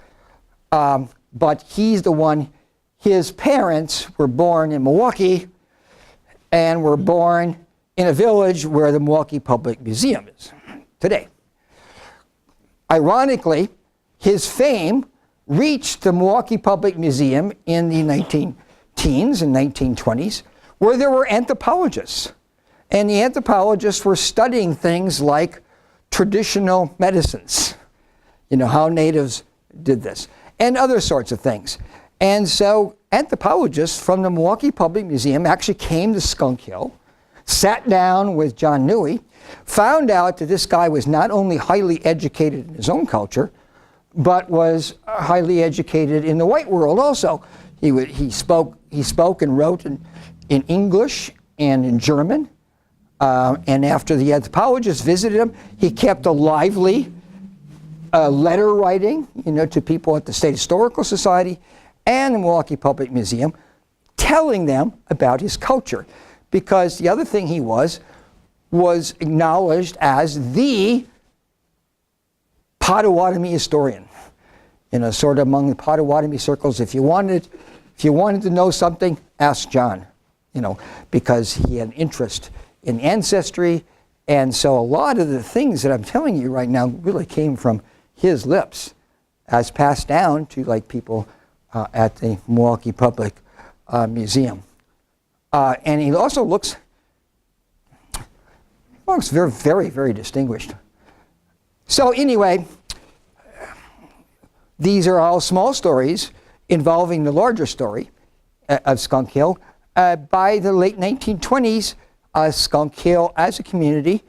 Speaker 1: but he's the one. His parents were born in Milwaukee, and were born in a village where the Milwaukee Public Museum is today. Ironically, his fame reached the Milwaukee Public Museum in the 19-teens and 1920s, where there were anthropologists. And the anthropologists were studying things like traditional medicines, how natives did this, and other sorts of things. And so anthropologists from the Milwaukee Public Museum actually came to Skunk Hill, sat down with John Newey, found out that this guy was not only highly educated in his own culture, but was highly educated in the white world also. He spoke and wrote in English and in German. And after the anthropologists visited him, he kept a lively letter writing, to people at the State Historical Society and the Milwaukee Public Museum, telling them about his culture. Because the other thing he was acknowledged as the Potawatomi historian. Sort of among the Potawatomi circles, if you wanted to know something, ask John, because he had an interest in ancestry. And so a lot of the things that I'm telling you right now really came from his lips as passed down to people at the Milwaukee Public Museum. And he also looks very, very, very distinguished. So anyway, these are all small stories involving the larger story of Skunk Hill. By the late 1920s, Skunk Hill as a community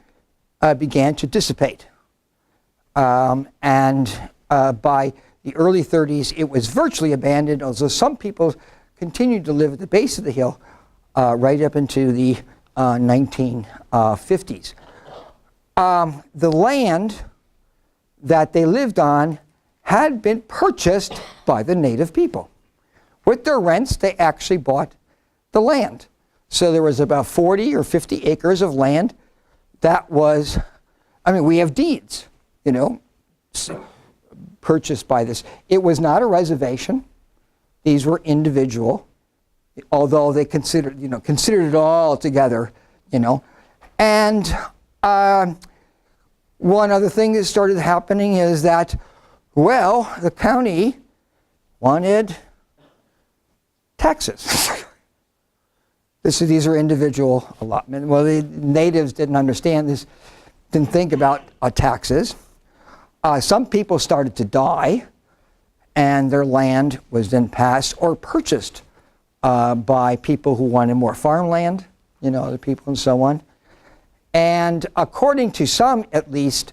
Speaker 1: began to dissipate. And by the early 30s, it was virtually abandoned, although some people continued to live at the base of the hill right up into the 1950s. The land that they lived on had been purchased by the native people. With their rents, they actually bought the land. So there was about 40 or 50 acres of land that was, we have deeds, purchased by this. It was not a reservation. These were individual, although they considered it all together, And one other thing that started happening is that, the county wanted taxes. These are individual allotment. Well, the natives didn't understand this, didn't think about taxes. Some people started to die, and their land was then passed or purchased by people who wanted more farmland, other people and so on. And according to some, at least,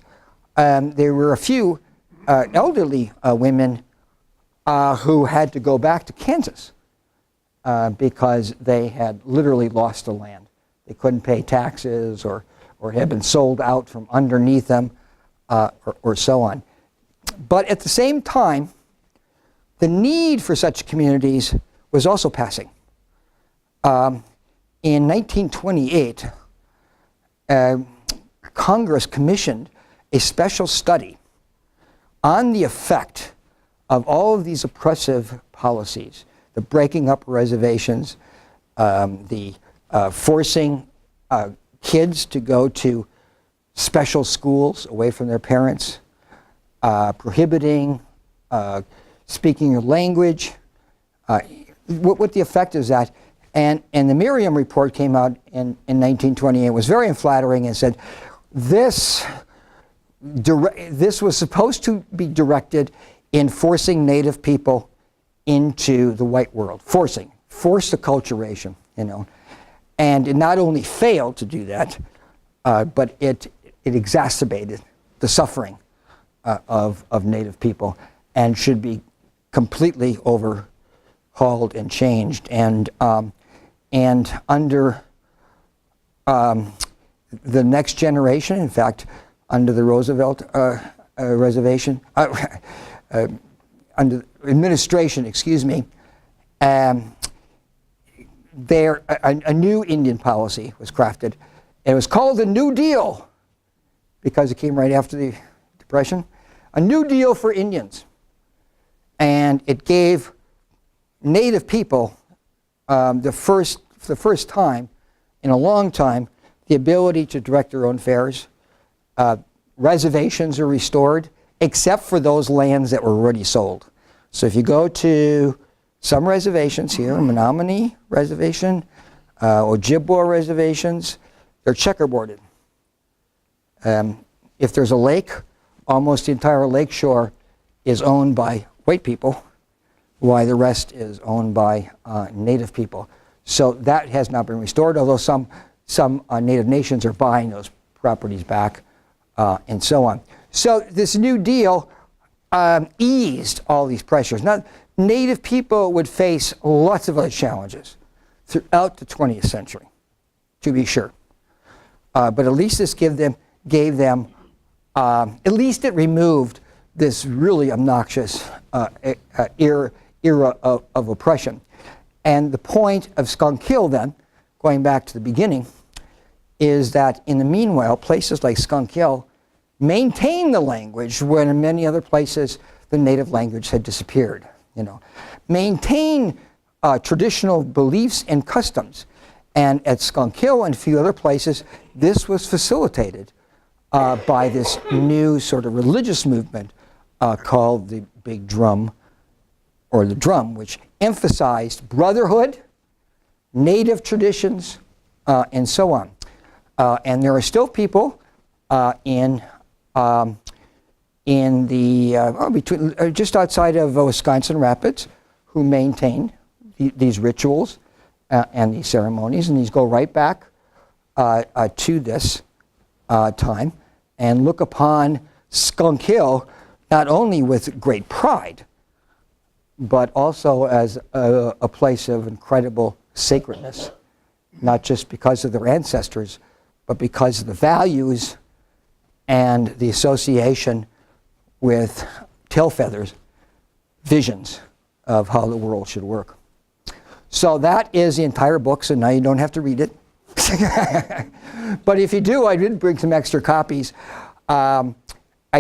Speaker 1: there were a few elderly women who had to go back to Kansas because they had literally lost the land. They couldn't pay taxes or had been sold out from underneath them or so on. But at the same time, the need for such communities was also passing. In 1928, Congress commissioned a special study on the effect of all of these oppressive policies, the breaking up reservations, the forcing kids to go to special schools away from their parents, prohibiting speaking your language, what the effect is that. And the Miriam report came out in 1928. It was very unflattering and said, this was supposed to be directed in forcing native people into the white world. Forced acculturation, And it not only failed to do that, but it exacerbated the suffering of native people and should be completely overhauled and changed. And under the next generation, in fact, under the Roosevelt reservation, under administration, excuse me, there a new Indian policy was crafted. It was called the New Deal because it came right after the Depression. A New Deal for Indians. And it gave Native people for the first time in a long time the ability to direct their own affairs. Reservations are restored except for those lands that were already sold. So if you go to some reservations here, Menominee Reservation, Ojibwa reservations, they're checkerboarded. If there's a lake, almost the entire lake shore is owned by white people, while the rest is owned by Native people. So that has not been restored, although some Native nations are buying those properties back, and so on. So this New Deal eased all these pressures. Now, Native people would face lots of other challenges throughout the 20th century, to be sure. But at least this gave them, at least it removed this really obnoxious era of oppression. And the point of Skunk Hill then, going back to the beginning, is that in the meanwhile, places like Skunk Hill maintain the language when in many other places the native language had disappeared. Maintain traditional beliefs and customs. And at Skunk Hill and a few other places, this was facilitated by this new sort of religious movement called the Big Drum, or the Drum, which emphasized brotherhood, native traditions, and so on. And there are still people in the just outside of Wisconsin Rapids who maintain these rituals and these ceremonies, and these go right back to this time, and look upon Skunk Hill not only with great pride, but also as a place of incredible sacredness, not just because of their ancestors, but because of the values and the association with tail feathers, visions of how the world should work. So that is the entire book, so now you don't have to read it. But if you do, I did bring some extra copies. I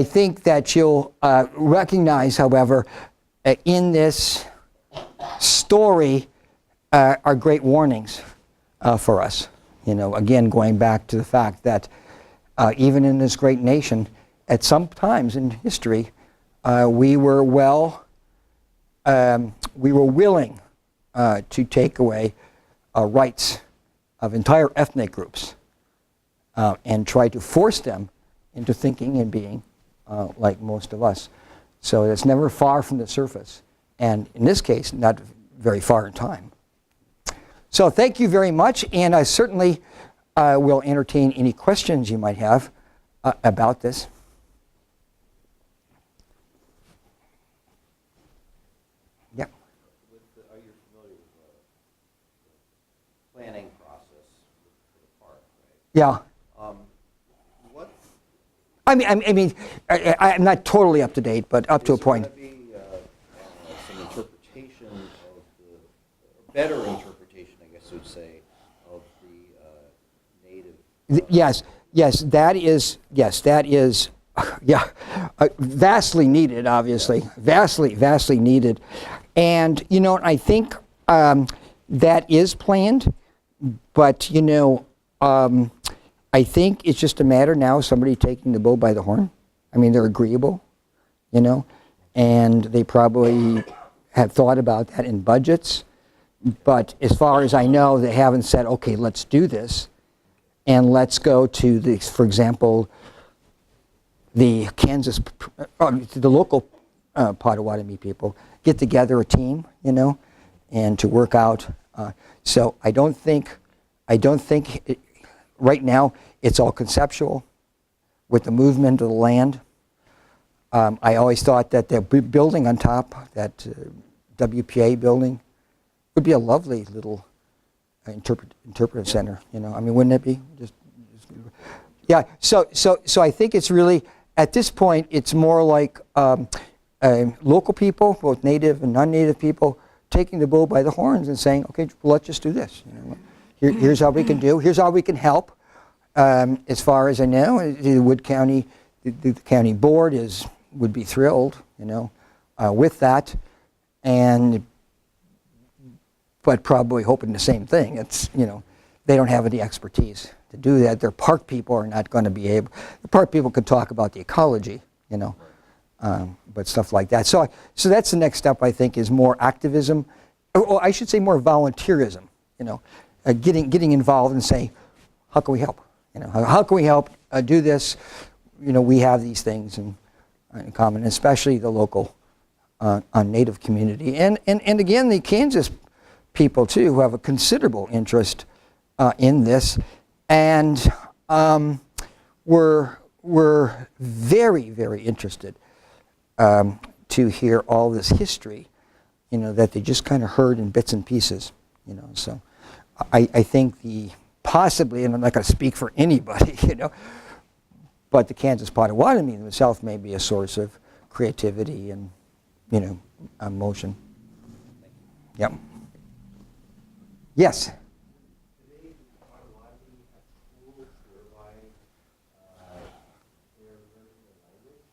Speaker 1: think that you'll recognize, however, in this story are great warnings for us. Again, going back to the fact that even in this great nation, at some times in history, we were willing to take away rights of entire ethnic groups and try to force them into thinking and being like most of us. So it's never far from the surface, and in this case, not very far in time. So thank you very much, and I certainly will entertain any questions you might have about this. Yeah.
Speaker 3: Are you familiar with the planning process for the park, right?
Speaker 1: Yeah.
Speaker 3: What
Speaker 1: I'm not totally up to date, but up to a point.
Speaker 3: Is there going to be some interpretation of or better interpretation, I guess you would say, of the native?
Speaker 1: Yes, that is, vastly needed, obviously, vastly needed. And, I think that is planned, but, I think it's just a matter now of somebody taking the bull by the horn. They're agreeable, and they probably have thought about that in budgets. But as far as I know, they haven't said, okay, let's do this. And let's go to for example, the the local Potawatomi people, get together a team, and to work out. So I don't think right now it's all conceptual with the movement of the land. I always thought that the building on top, that WPA building, would be a lovely little interpretive center. Wouldn't it be? Yeah. So I think it's really at this point, it's more like local people, both native and non-native people, taking the bull by the horns and saying, okay, well, let's just do this. Here's how we can do. Here's how we can help. As far as I know, the Wood County, the county board would be thrilled, with that, but probably hoping the same thing. It's they don't have any expertise to do that. Their park people are not going to be able. The park people could talk about the ecology, but stuff like that. So that's the next step. I think is more activism, or I should say more volunteerism. Getting involved and say, how can we help? How can we help do this? We have these things in common, especially the local Native community, and again the Kansas people too, who have a considerable interest in this, and we're very, very interested to hear all this history, that they just kind of heard in bits and pieces, So I think possibly, and I'm not going to speak for anybody, but the Kansas Potawatomi themselves may be a source of creativity and, emotion. Yep. Yes.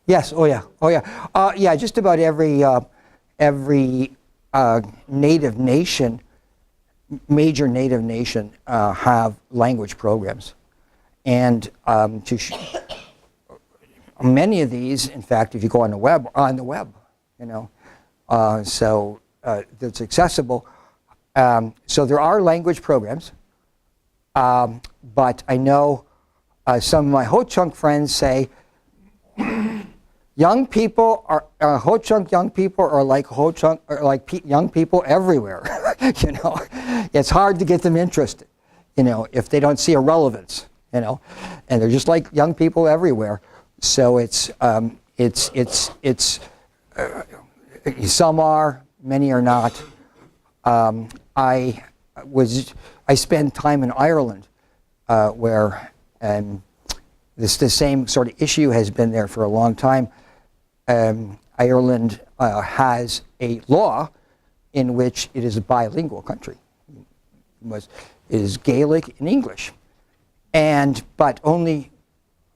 Speaker 1: Yes. Oh yeah. Oh yeah. Yeah. Just about every native nation, major native nation, have language programs, and many of these, in fact, if you go on the web, are on the web. So that's accessible. So there are language programs, but I know some of my Ho-Chunk friends say young people are Ho-Chunk young people are like Ho-Chunk are like young people everywhere. It's hard to get them interested, if they don't see a relevance, and they're just like young people everywhere. So it's some are, many are not. I spent time in Ireland, where the same sort of issue has been there for a long time. Ireland has a law in which it is a bilingual country. It is Gaelic and English, but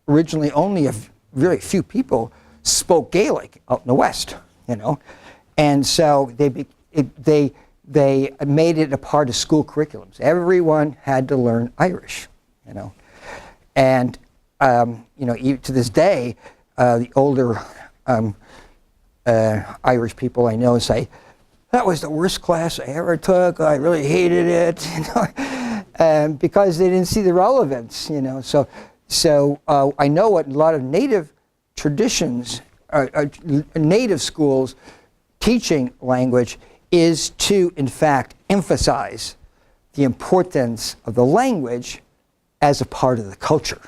Speaker 1: originally only a very few people spoke Gaelic out in the West, and so they made it a part of school curriculums. Everyone had to learn Irish, and to this day, the older Irish people I know say, that was the worst class I ever took. I really hated it, because they didn't see the relevance, So I know what a lot of native traditions, native schools teaching language is to, in fact, emphasize the importance of the language as a part of the culture.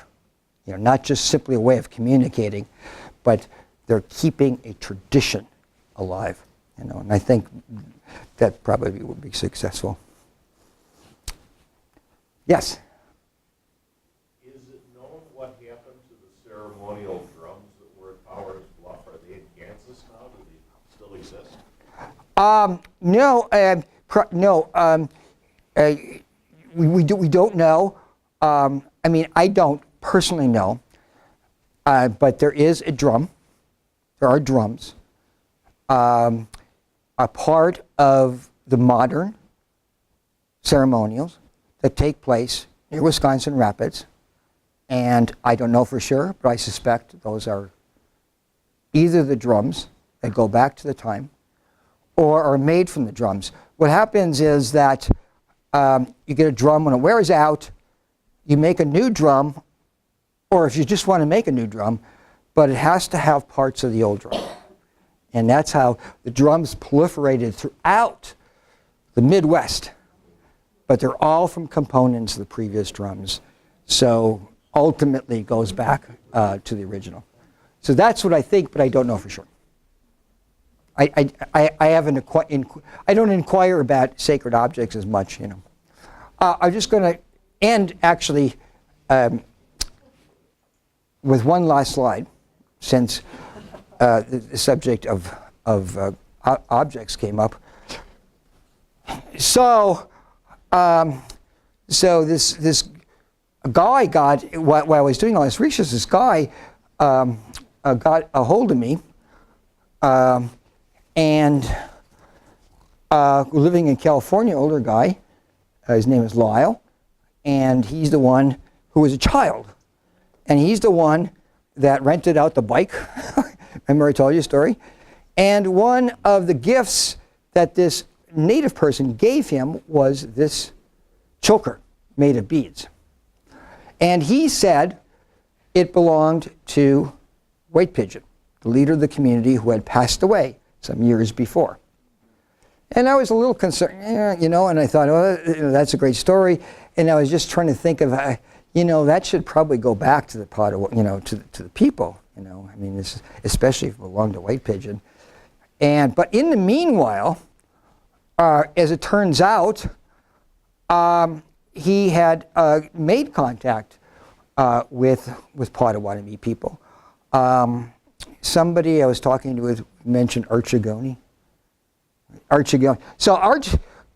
Speaker 1: Not just simply a way of communicating, but they're keeping a tradition alive. And I think that probably would be successful. Yes?
Speaker 4: Is it known what happened to the ceremonial drums that were at Powers Bluff? Are they in Kansas now? Do they still exist?
Speaker 1: We don't know. I don't personally know, but there is a drum. There are drums. A part of the modern ceremonials that take place near Wisconsin Rapids, and I don't know for sure, but I suspect those are either the drums that go back to the time or are made from the drums. What happens is that you get a drum when it wears out, you make a new drum, or if you just want to make a new drum, but it has to have parts of the old drum. And that's how the drums proliferated throughout the Midwest. But they're all from components of the previous drums. So ultimately it goes back to the original. So that's what I think, but I don't know for sure. I haven't I don't inquire about sacred objects as much, I'm just going to end actually with one last slide. since the subject of objects came up. So, this guy got, while I was doing all this research, this guy got a hold of me, and living in California, older guy, his name is Lyle, and he's the one who was a child, and he's the one that rented out the bike. Remember I told you a story? And one of the gifts that this native person gave him was this choker made of beads. And he said it belonged to White Pigeon, the leader of the community who had passed away some years before. And I was a little concerned, you know, and I thought, oh, that's a great story. And I was just trying to think of, you know, that should probably go back to the Potawatomi, you know, to the people, you know. I mean, this, especially if it belonged to White Pigeon. But in the meanwhile, as it turns out, he had made contact with Potawatomi people. Somebody I was talking to mentioned Archegoni. So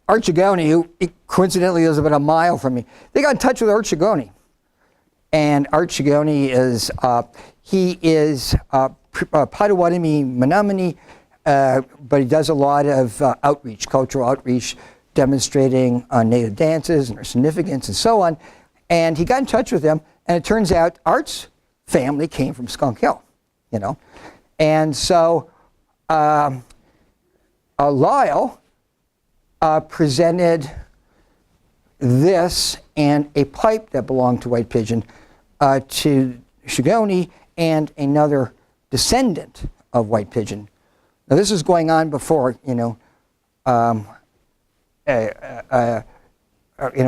Speaker 1: Archegoni, who coincidentally lives about a mile from me, they got in touch with Archegoni. And Archegoni is, he is Potawatomi Menominee, but he does a lot of outreach, cultural outreach, demonstrating native dances and their significance and so on. And he got in touch with them, and it turns out Art's family came from Skunk Hill, you know. And so Lyle presented this and a pipe that belonged to White Pigeon to Shigoni and another descendant of White Pigeon. Now this is going on before, you know, in a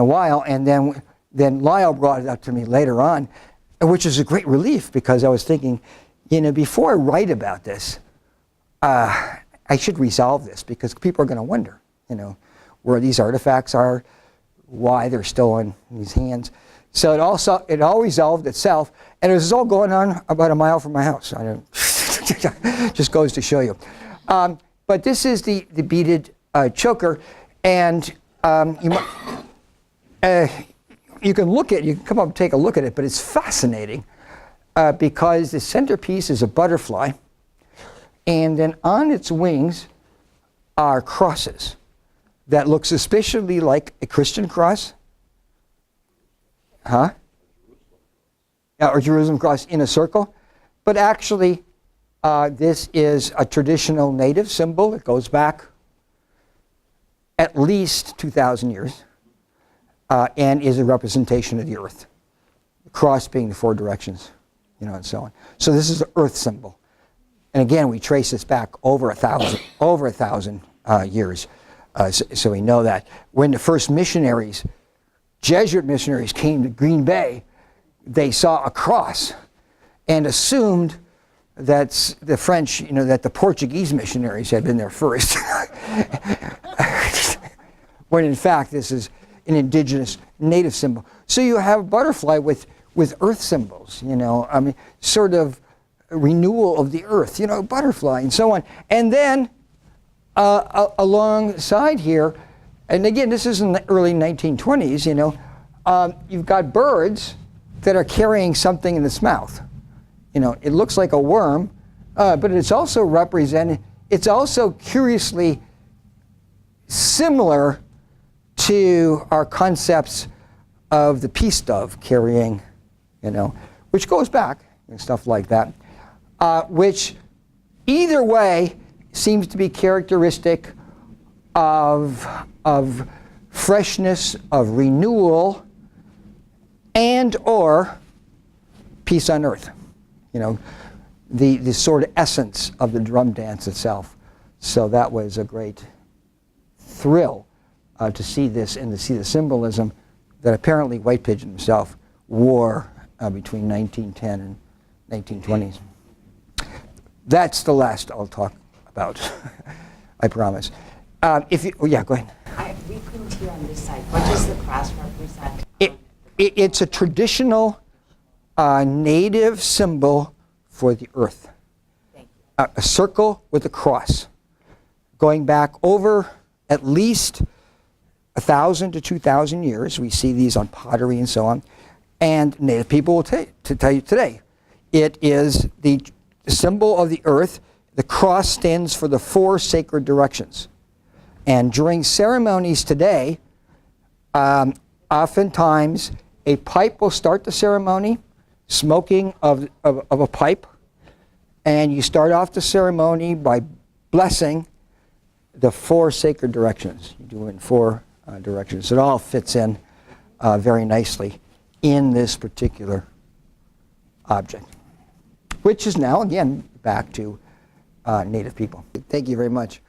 Speaker 1: while, and then Lyle brought it up to me later on, which is a great relief, because I was thinking, you know, before I write about this, I should resolve this, because people are going to wonder, you know, where these artifacts are, why they're still in these hands. So it all resolved itself, and it was all going on about a mile from my house. I don't just goes to show you. But this is the beaded choker, and you can look at, you can come up and take a look at it, but it's fascinating because the centerpiece is a butterfly, and then on its wings are crosses that look suspiciously like a Christian cross. Huh? Or Jerusalem cross in a circle. But actually, this is a traditional native symbol. It goes back at least 2,000 years and is a representation of the earth. The cross being the four directions, you know, and so on. So this is an earth symbol. And again, we trace this back over 1,000 years. So we know that. When the first missionaries, Jesuit missionaries, came to Green Bay, they saw a cross and assumed that the French, you know, that the Portuguese missionaries had been there first. When in fact this is an indigenous native symbol. So you have a butterfly with earth symbols, you know, I mean, sort of renewal of the earth, you know, butterfly and so on. And then alongside here, and again, this is in the early 1920s, you know, you've got birds that are carrying something in its mouth. You know, it looks like a worm, but it's also represented, it's also curiously similar to our concepts of the peace dove carrying, you know, which goes back and stuff like that, which either way seems to be characteristic of freshness, of renewal, and or peace on earth. You know, the sort of essence of the drum dance itself. So that was a great thrill to see this and to see the symbolism that apparently White Pigeon himself wore between 1910 and 1920s. That's the last I'll talk about, I promise. If you, oh yeah, go ahead.
Speaker 5: We couldn't hear on this side. What does the cross represent?
Speaker 1: It's a traditional native symbol for the earth.
Speaker 5: Thank you.
Speaker 1: A circle with a cross, going back over at least 1,000 to 2,000 years. We see these on pottery and so on. And Native people will tell you today, it is the symbol of the earth. The cross stands for the 4 sacred directions. And during ceremonies today, oftentimes a pipe will start the ceremony, smoking of a pipe, and you start off the ceremony by blessing the 4 sacred directions. You do it in 4 directions. It all fits in very nicely in this particular object, which is now, again, back to Native people. Thank you very much.